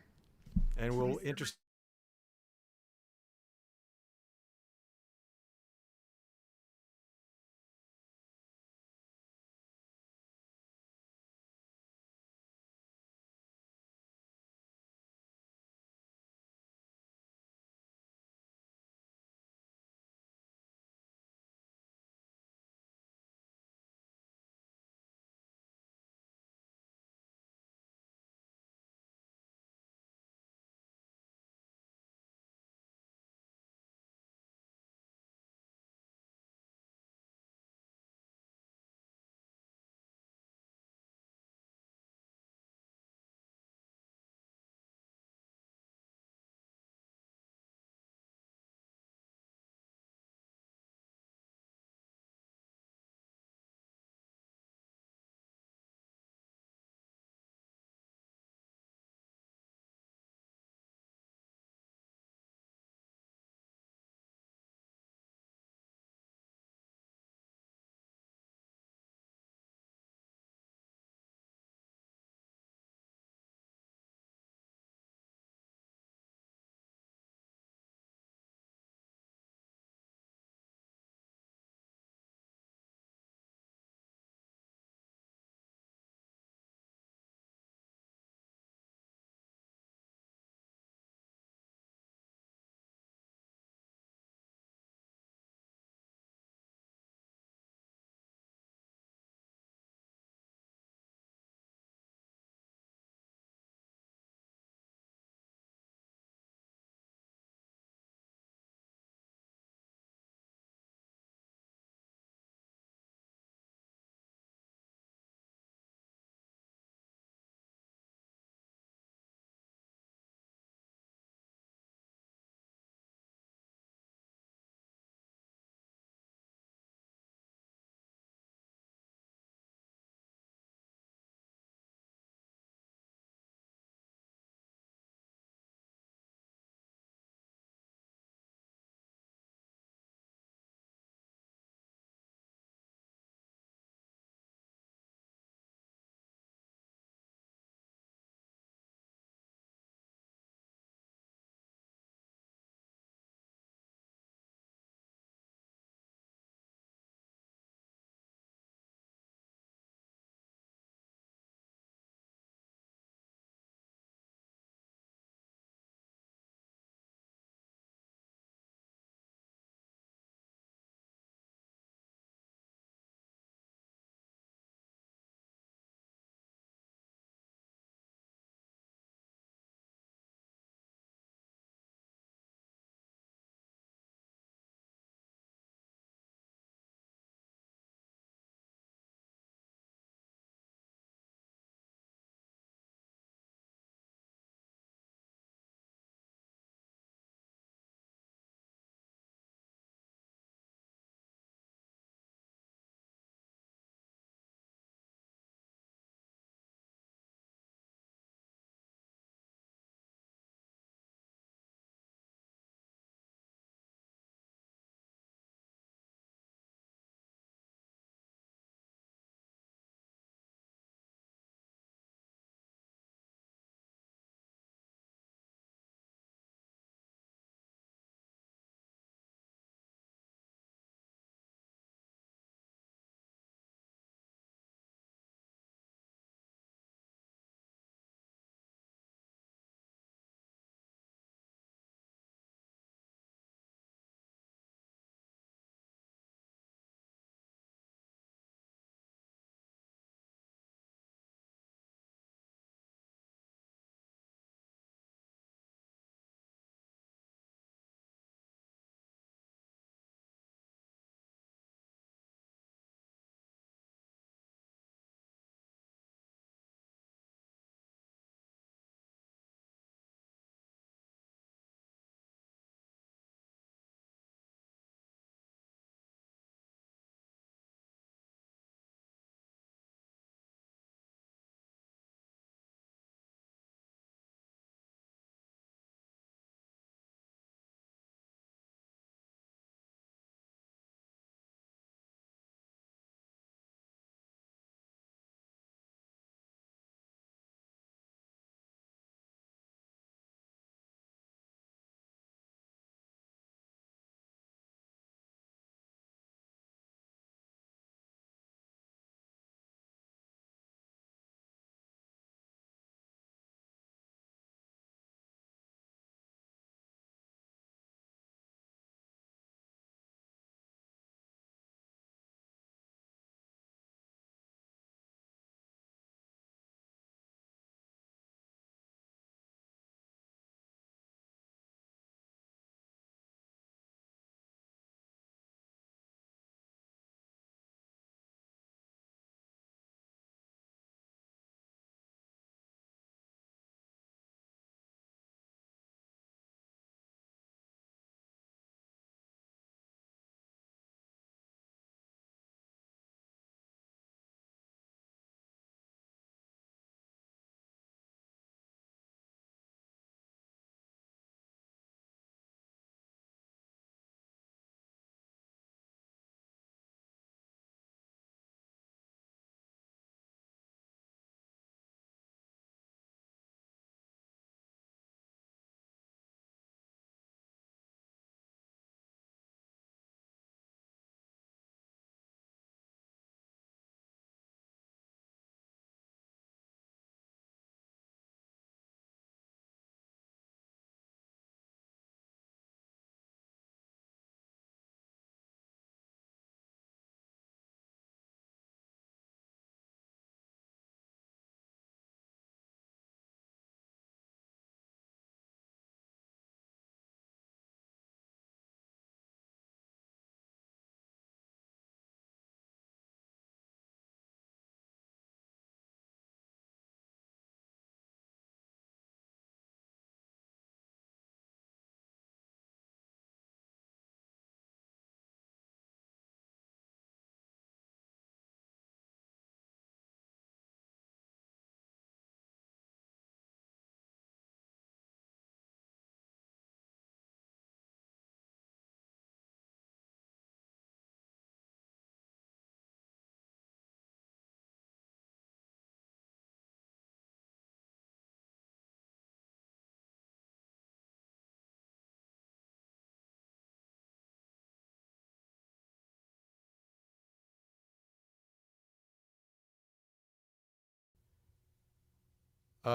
And we'll interest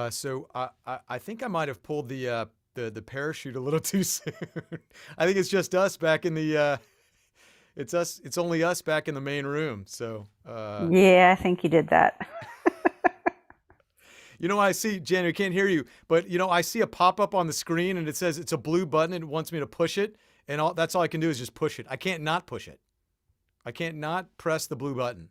So I think I might have pulled the parachute a little too soon. I think it's just us back in the it's us. It's only us back in the main room. So Yeah, I think you did that. I see, Jan, I can't hear you, but I see a pop up on the screen and it says it's a blue button and it wants me to push it, and that's all I can do is just push it. I can't not push it. I can't not press the blue button.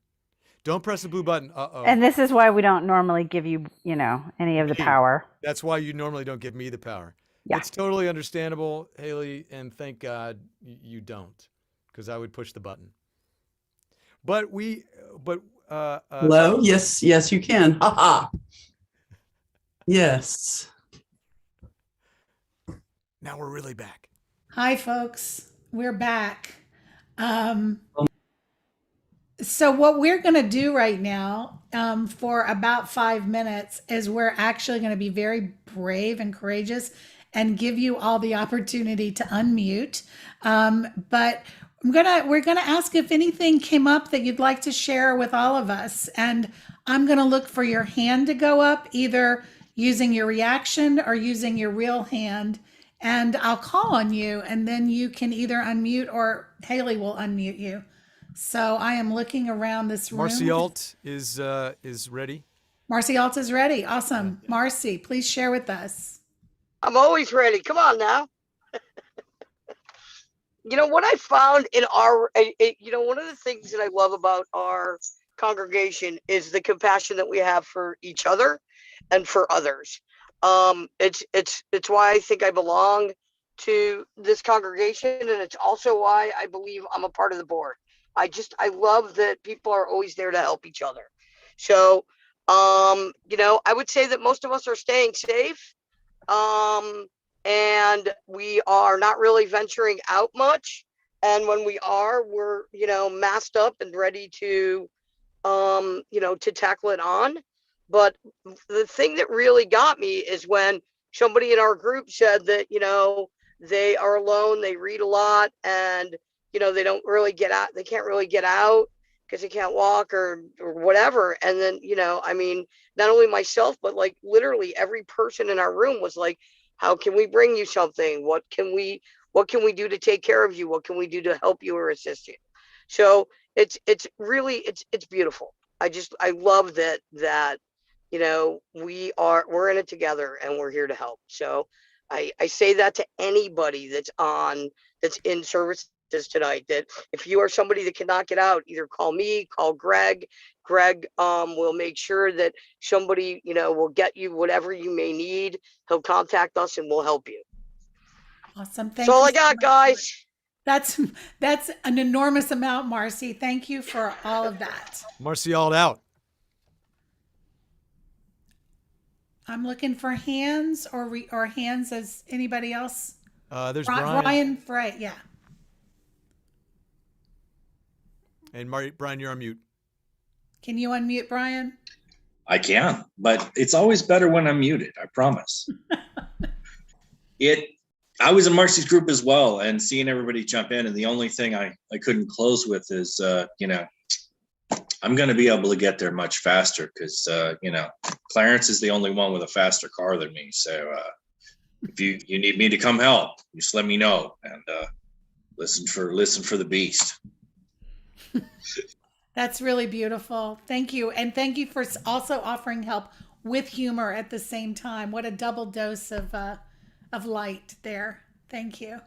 Don't press the blue button. Uh-oh. And this is why we don't normally give you, any of the power. That's why you normally don't give me the power. Yeah. It's totally understandable, Haley, and thank God you don't, because I would push the button. But hello? Yes, you can. Haha. Yes. Now we're really back. Hi, folks. We're back. So what we're going to do right now for about 5 minutes is we're actually going to be very brave and courageous and give you all the opportunity to unmute. But we're gonna ask if anything came up that you'd like to share with all of us, and I'm going to look for your hand to go up, either using your reaction or using your real hand, and I'll call on you, and then you can either unmute or Haley will unmute you. So I am looking around this room. Marcy Alt is ready. Marcy Alt is ready. Awesome. Yeah. Marcy, please share with us. I'm always ready. Come on now. What I found in one of the things that I love about our congregation is the compassion that we have for each other and for others. It's why I think I belong to this congregation, and it's also why I believe I'm a part of the board. I love that people are always there to help each other. So, I would say that most of us are staying safe. And we are not really venturing out much. And when we are, we're, masked up and ready to, to tackle it on. But the thing that really got me is when somebody in our group said that, they are alone, they read a lot, and, they don't really get out, they can't really get out because they can't walk or whatever. And then, not only myself, but like literally every person in our room was like, how can we bring you something? What can we do to take care of you? What can we do to help you or assist you? So it's really beautiful. I love that we're in it together and we're here to help. So I say that to anybody that's in services tonight, that if you are somebody that cannot get out, either call me, call Greg. Greg will make sure that somebody, will get you whatever you may need. He'll contact us and we'll help you. Awesome. That's all I got, guys. That's an enormous amount, Marcy. Thank you for all of that. Marcy all out. I'm looking for hands or hands as anybody else. There's Brian. Brian Frey, yeah. And Brian, you're on mute. Can you unmute Brian? I can, but it's always better when I'm muted, I promise. I was in Marcy's group as well, and seeing everybody jump in, and the only thing I couldn't close with is, I'm going to be able to get there much faster because, Clarence is the only one with a faster car than me. So if you need me to come help, just let me know, and listen for the beast. That's really beautiful. Thank you. And thank you for also offering help with humor at the same time. What a double dose of light there. Thank you.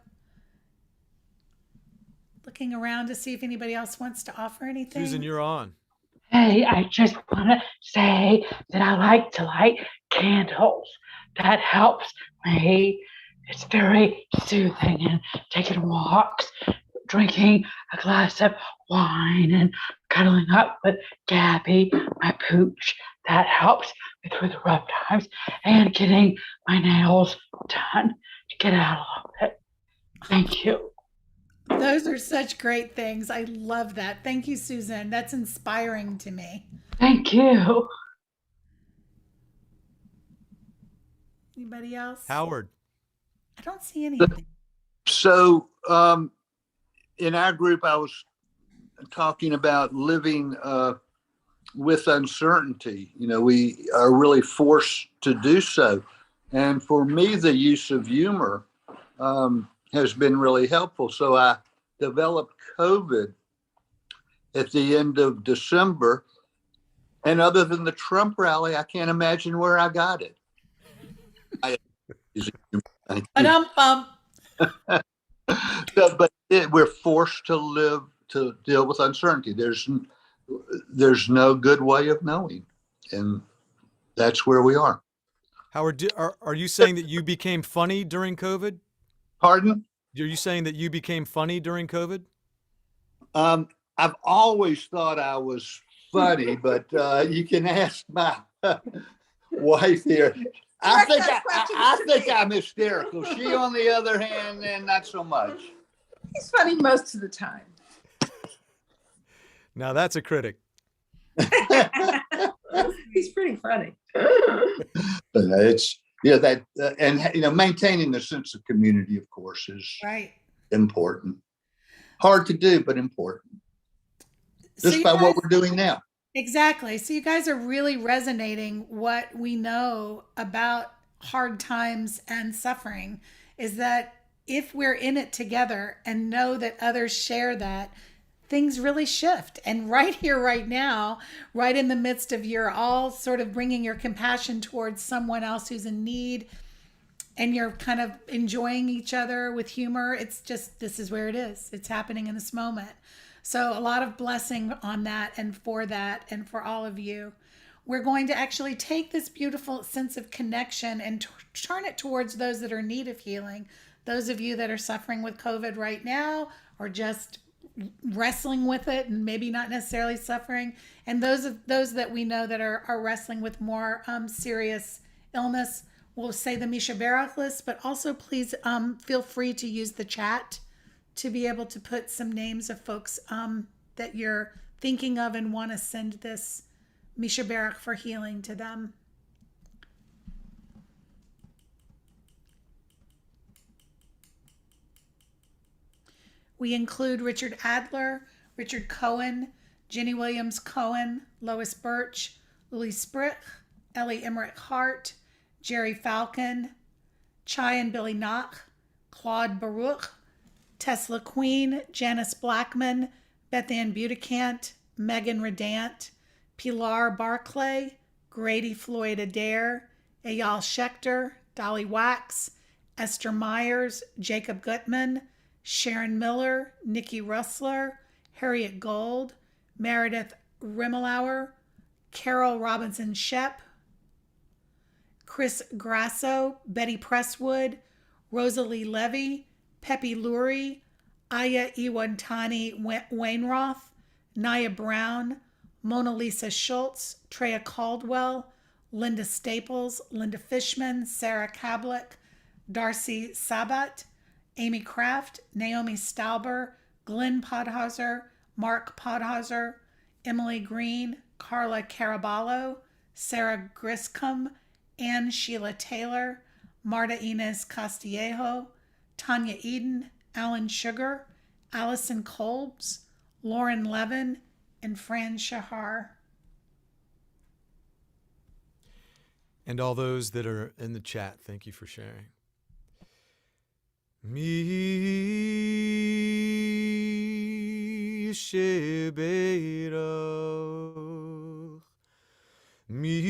Looking around to see if anybody else wants to offer anything. Susan, you're on. Hey, I just want to say that I like to light candles. That helps me. It's very soothing, and taking walks, drinking a glass of wine, and cuddling up with Gabby, my pooch. That helps me through the rough times, and getting my nails done to get out a little bit. Thank you. Those are such great things. I love that. Thank you, Susan. That's inspiring to me. Thank you. Anybody else? Howard. I don't see anything. So in our group, I was talking about living with uncertainty. We are really forced to do so. And for me, the use of humor has been really helpful. So I developed COVID at the end of December. And other than the Trump rally, I can't imagine where I got it. Ba-dum-bum. We're forced to deal with uncertainty. There's no good way of knowing, and that's where we are. Howard, are you saying that you became funny during COVID? Pardon? Are you saying that you became funny during COVID? I've always thought I was funny, but you can ask my wife here. I think I'm hysterical. She, on the other hand, not so much. He's funny most of the time. Now that's a critic. He's pretty funny. But it's that and maintaining the sense of community, of course, is right. Important. Hard to do, but important. Just by what we're doing now. Exactly. So you guys are really resonating what we know about hard times and suffering is that if we're in it together and know that others share that, things really shift. And right here, right now, right in the midst of you're all sort of bringing your compassion towards someone else who's in need and you're kind of enjoying each other with humor. It's just, this is where it is. It's happening in this moment. So a lot of blessing on that and for all of you. We're going to actually take this beautiful sense of connection and turn it towards those that are in need of healing. Those of you that are suffering with COVID right now or just wrestling with it and maybe not necessarily suffering. And those that we know that are wrestling with more serious illness. We'll say the Misha Berach list, but also please feel free to use the chat to be able to put some names of folks that you're thinking of and want to send this Misha Berach for healing to them. We include Richard Adler, Richard Cohen, Jenny Williams Cohen, Lois Birch, Louis Sprich, Ellie Emmerich Hart, Jerry Falcon, Chai and Billy Knock, Claude Baruch, Tesla Queen, Janice Blackman, Beth Ann Budicant, Megan Redant, Pilar Barclay, Grady Floyd Adair, Eyal Schechter, Dolly Wax, Esther Myers, Jacob Gutman, Sharon Miller, Nikki Russler, Harriet Gold, Meredith Rimmelauer, Carol Robinson Shep, Chris Grasso, Betty Presswood, Rosalie Levy, Pepe Lurie, Aya Iwantani Wainroth, Naya Brown, Mona Lisa Schultz, Treya Caldwell, Linda Staples, Linda Fishman, Sarah Kablik, Darcy Sabat, Amy Kraft, Naomi Stauber, Glenn Podhauser, Mark Podhauser, Emily Green, Carla Caraballo, Sarah Griscom, Ann Sheila Taylor, Marta Inez Castillejo, Tanya Eden, Alan Sugar, Allison Kolbs, Lauren Levin, and Fran Shahar. And all those that are in the chat, thank you for sharing. Mi shebeirach, mi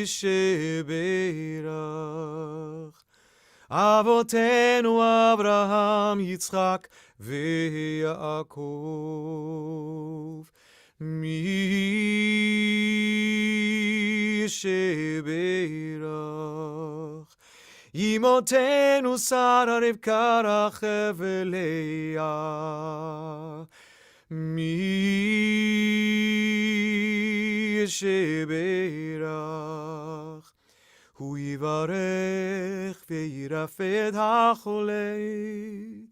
shebeirach, Avotenu Avraham, Yitzchak, veYaakov, mi shebeirach. Imotenu Sara Rivka Rachel Leah, mi shebeirach, hu yivarech ve'yirafed hacholei,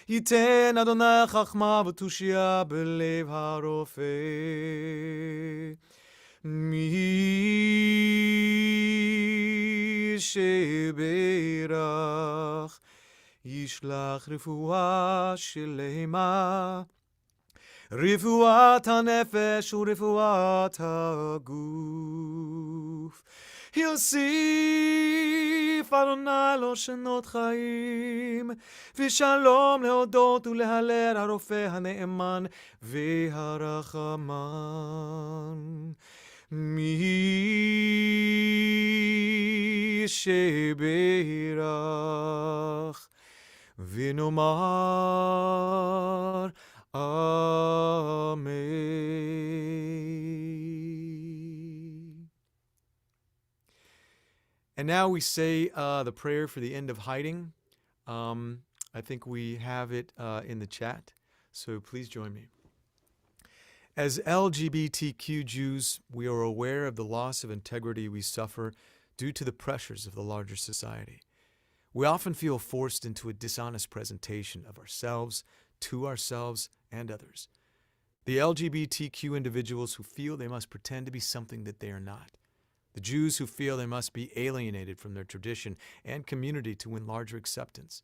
yiten Adonai chachma v'tushia belev harofeh, mi shebeirach, yishlach refuah shelema, רפואת הנפש ורפואת הגוף. יוסיף אדוני לו שנות חיים, ושלום להודות ולהלל הרופא הנאמן והרחמן. מי שברך ונאמר Amen. And now we say the prayer for the end of hiding. I think we have it in the chat, so please join me. As LGBTQ Jews, we are aware of the loss of integrity we suffer due to the pressures of the larger society. We often feel forced into a dishonest presentation of ourselves, to ourselves, and others. The LGBTQ individuals who feel they must pretend to be something that they are not. The Jews who feel they must be alienated from their tradition and community to win larger acceptance.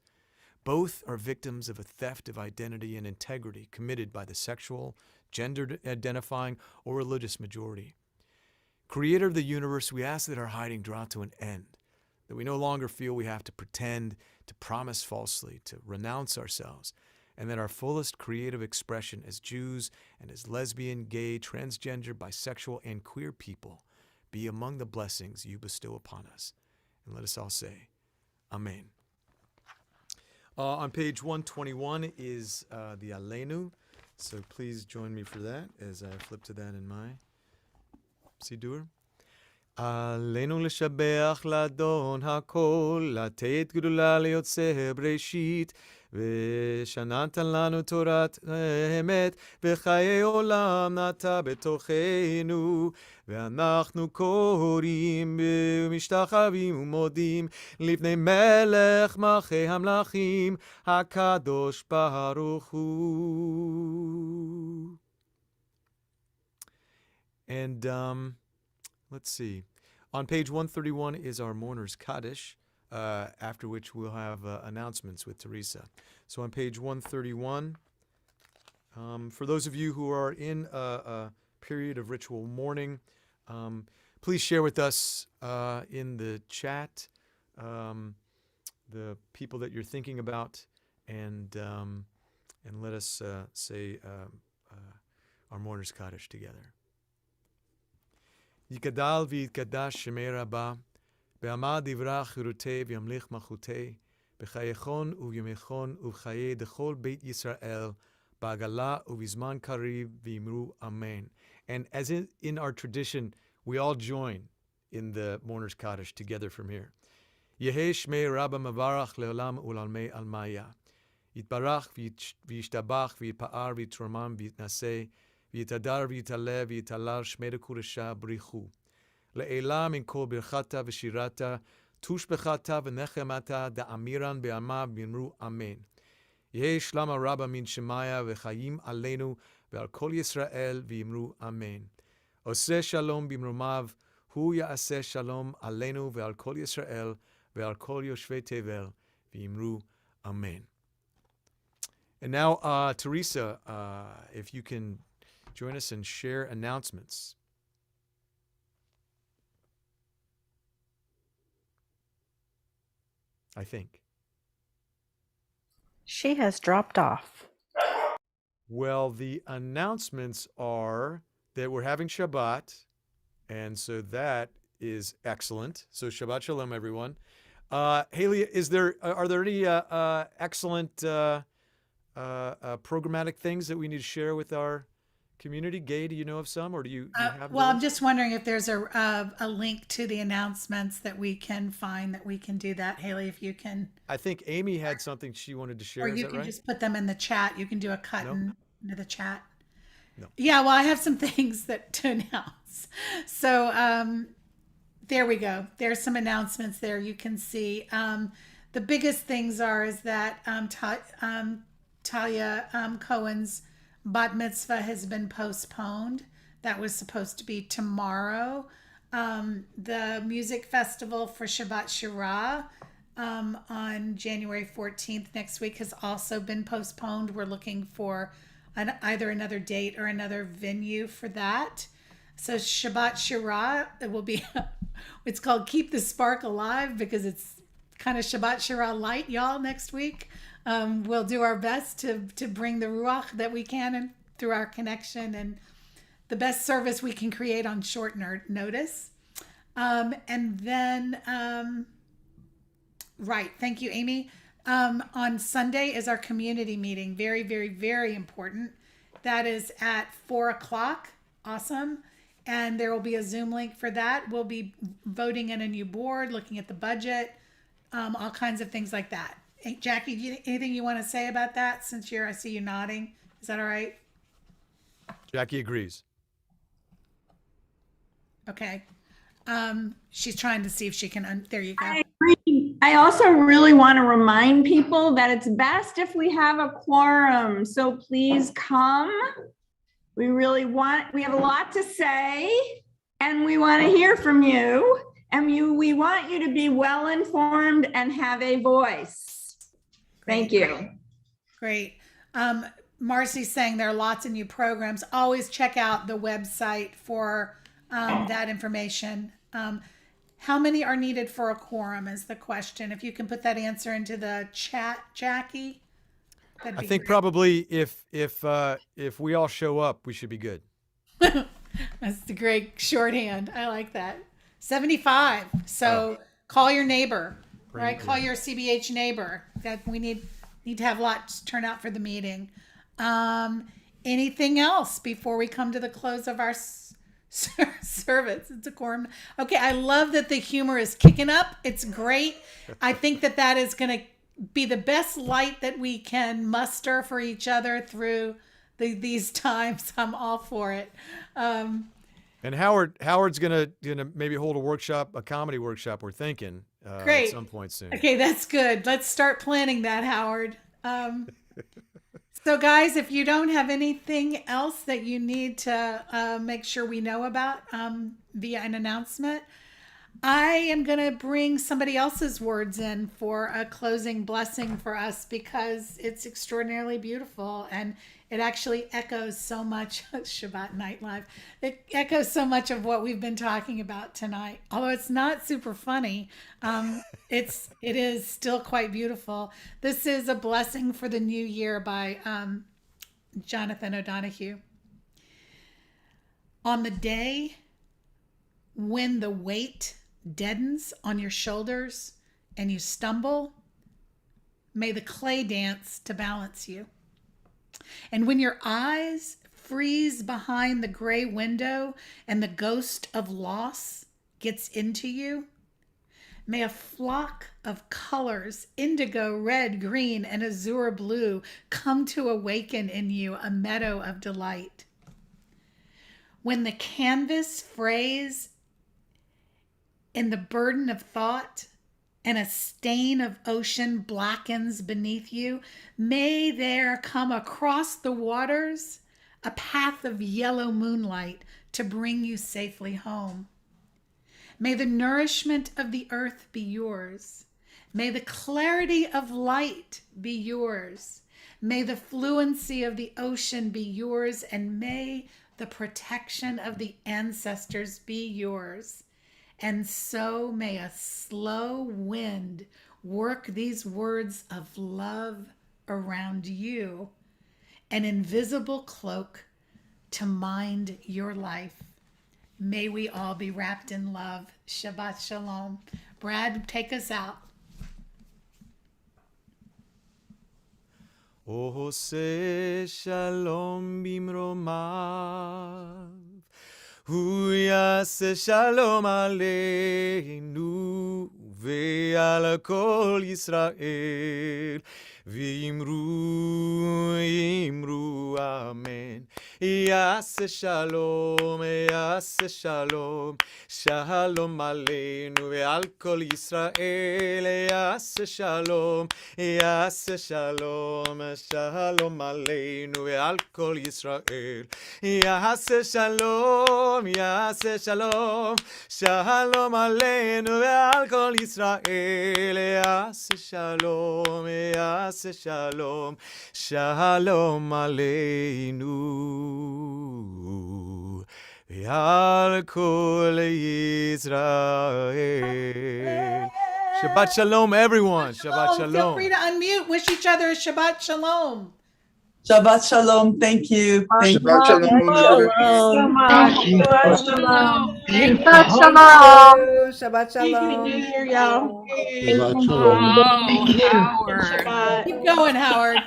Both are victims of a theft of identity and integrity committed by the sexual, gender-identifying, or religious majority. Creator of the universe, we ask that our hiding draw to an end, that we no longer feel we have to pretend, to promise falsely, to renounce ourselves, and that our fullest creative expression as Jews and as lesbian, gay, transgender, bisexual, and queer people be among the blessings you bestow upon us. And let us all say, Amen. On page 121 is the Aleinu, so please join me for that as I flip to that in my Siddur. עלינו לשבח לאדון הכל, לתת גדולה ליוצא בראשית, ושננת לנו תורת אמת, וחיי עולם נטע בתוכנו, ואנחנו קוראים ומשתחווים ומודים לפני מלך מלכי המלכים, הקדוש ברוך הוא. And let's see. On page 131 is our Mourner's Kaddish, after which we'll have announcements with Teresa. So on page 131, for those of you who are in a period of ritual mourning, please share with us in the chat the people that you're thinking about, and let us say our Mourner's Kaddish together. יגדל ויתקדש שמי רבה, בעמד יברח חירותי וימליך מלכותי, בחייכון ובימיכון ובחיי דכל בית ישראל, בעגלה ובזמן קריב ויאמרו אמן. And as in our tradition, we all join in the Mourner's Kaddish together from here. יהי שמי רבה מברך לעולם ולעולמי עלמיה. יתברך וישתבח ויתפאר ויתרומם ויתנשא, ויתהדר ויתעלה ויתהלל שמי לקודשה בריחו. לעילה מן כל ברכתה ושירתה, תושבחתה ונחמתה, דאמירן בעמה ואמרו אמן. יהי שלמה רבה מן שמיה וחיים עלינו ועל כל ישראל ואמרו אמן. עושה שלום במרומיו, הוא יעשה שלום עלינו ועל כל ישראל ועל כל יושבי תבל ואמרו אמן. And now, Teresa, if you can join us and share announcements. I think. She has dropped off. Well, the announcements are that we're having Shabbat, and so that is excellent. So Shabbat Shalom, everyone. Haley, are there any excellent programmatic things that we need to share with our community? Gay, do you know of some, or do you have well, those? I'm just wondering if there's a link to the announcements that we can find, that we can do that. Haley, if you can. I think Amy had something she wanted to share. Or Is you that can right? just put them in the chat. You can do a cut No? into the chat. No. Yeah, well, I have some things to announce. So there we go. There's some announcements there you can see. The biggest things is that Talia Cohen's bat mitzvah has been postponed. That was supposed to be tomorrow. The music festival for Shabbat Shirah on January 14th next week has also been postponed. We're looking for either another date or another venue for that. So Shabbat Shirah, it will be, it's called Keep the Spark Alive because it's kind of Shabbat Shirah light, y'all, next week. We'll do our best to bring the Ruach that we can and through our connection and the best service we can create on short notice. And then, right, thank you, Amy. On Sunday is our community meeting. Very, very, very important. That is at 4:00. Awesome. And there will be a Zoom link for that. We'll be voting in a new board, looking at the budget, all kinds of things like that. Hey, Jackie, anything you want to say about that since I see you nodding? Is that all right? Jackie agrees. Okay. She's trying to see if she can, there you go. I agree. I also really want to remind people that it's best if we have a quorum. So please come. We have a lot to say and we want to hear from you. And we want you to be well informed and have a voice. Thank you. Great. Marcy's saying there are lots of new programs. Always check out the website for that information. How many are needed for a quorum is the question. If you can put that answer into the chat, Jackie. I think probably if we all show up, we should be good. That's the great shorthand. I like that. 75. So call your neighbor, right? Call your CBH neighbor. That we need to have lots turn out for the meeting. Anything else before we come to the close of our service? It's a quorum. Okay, I love that the humor is kicking up. It's great. I think that is going to be the best light that we can muster for each other through these times. I'm all for it. And Howard's gonna maybe hold a workshop, a comedy workshop. We're thinking Great. at some point soon. Okay, that's good. Let's start planning that, Howard. So guys, if you don't have anything else that you need to make sure we know about via an announcement, I am going to bring somebody else's words in for a closing blessing for us because it's extraordinarily beautiful and it actually echoes so much Shabbat Night Live. It echoes so much of what we've been talking about tonight. Although it's not super funny, it is still quite beautiful. This is a blessing for the new year by Jonathan O'Donohue. On the day when the weight deadens on your shoulders and you stumble, may the clay dance to balance you. And when your eyes freeze behind the gray window and the ghost of loss gets into you, may a flock of colors, indigo, red, green, and azure blue, come to awaken in you a meadow of delight. When the canvas frays in the burden of thought and a stain of ocean blackens beneath you, may there come across the waters a path of yellow moonlight to bring you safely home. May the nourishment of the earth be yours. May the clarity of light be yours. May the fluency of the ocean be yours, and may the protection of the ancestors be yours. And so may a slow wind work these words of love around you, an invisible cloak to mind your life. May we all be wrapped in love. Shabbat Shalom. Brad, take us out. Ose shalom bimromav, hu yaseh shalom aleinu ve'al kol Yisrael, v'yimru amen. Yaseh shalom, shalom aleinu ve'al kol Yisrael. Yaseh shalom, shalom aleinu ve'al kol Yisrael. Yaseh shalom, shalom aleinu ve'al kol Yisrael. Yaseh ose shalom, shalom aleinu, ve'al kol Yisrael. Shabbat shalom, everyone. Shabbat Feel shalom. free to unmute. Wish each other a Shabbat shalom. Shabbat shalom. Thank you. Thank you. Shabbat shalom, everybody. So much. Thank you. Shabbat Shalom. Beautiful. Shabbat shalom. Shabbat Happy New shalom. Year, y'all. Shabbat shalom. Oh, Howard. Keep going, Howard.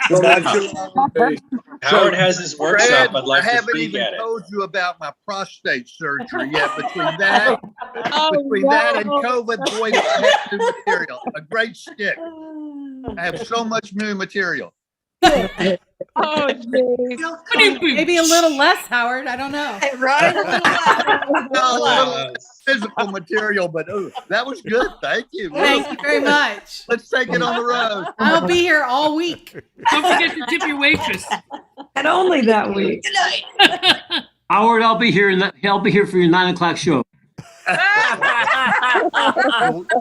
Shabbat shalom. Howard has his workshop. Fred, I'd like I to haven't speak even at it. told you about my prostate surgery yet. Between that and COVID, boy, I have new material. A great stick. I have so much new material. Oh, Maybe a little less, Howard. I don't know. right? A little physical material, but that was good. Thank you. Thank you very much. Let's take it on the road. I'll be here all week. Don't forget to tip your waitress. And only that week. Howard, I'll be here. I'll be here for your 9 o'clock show.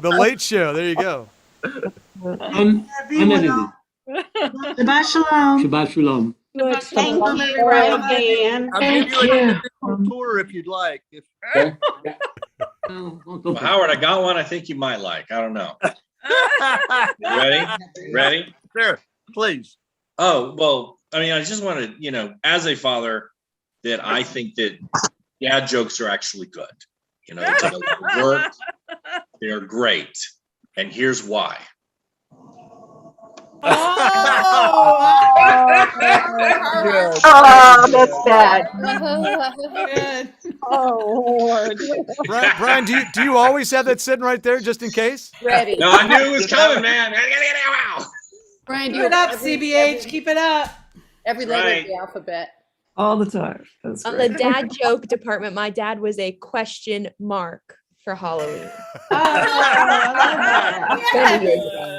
The Late Show. There you go. Unedited. Shabbat shalom. Shabbat shalom. Thank you again. I'll give you an individual tour if you'd like. Well, Howard, I got one I think you might like. I don't know. Ready? Sure, please. Oh, well, I mean, I just want to, as a father, that I think that dad jokes are actually good. They take a lot of work. They're great. And here's why. Oh, that's bad. Good. Oh, Lord. Brian, do you always have that sitting right there just in case? Ready. No, I knew it was coming, man. Brian, Keep it up, CBH. Keep it up. Every letter Right. of the alphabet. All the time. That's On the great. dad joke department, my dad was a question mark for Halloween.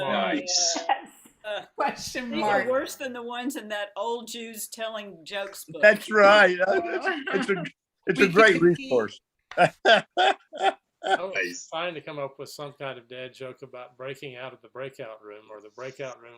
Nice. Question These mark. are worse than the ones in that old Jews telling jokes book. That's right. It's a great resource. I was trying to come up with some kind of dad joke about breaking out of the breakout room or the breakout room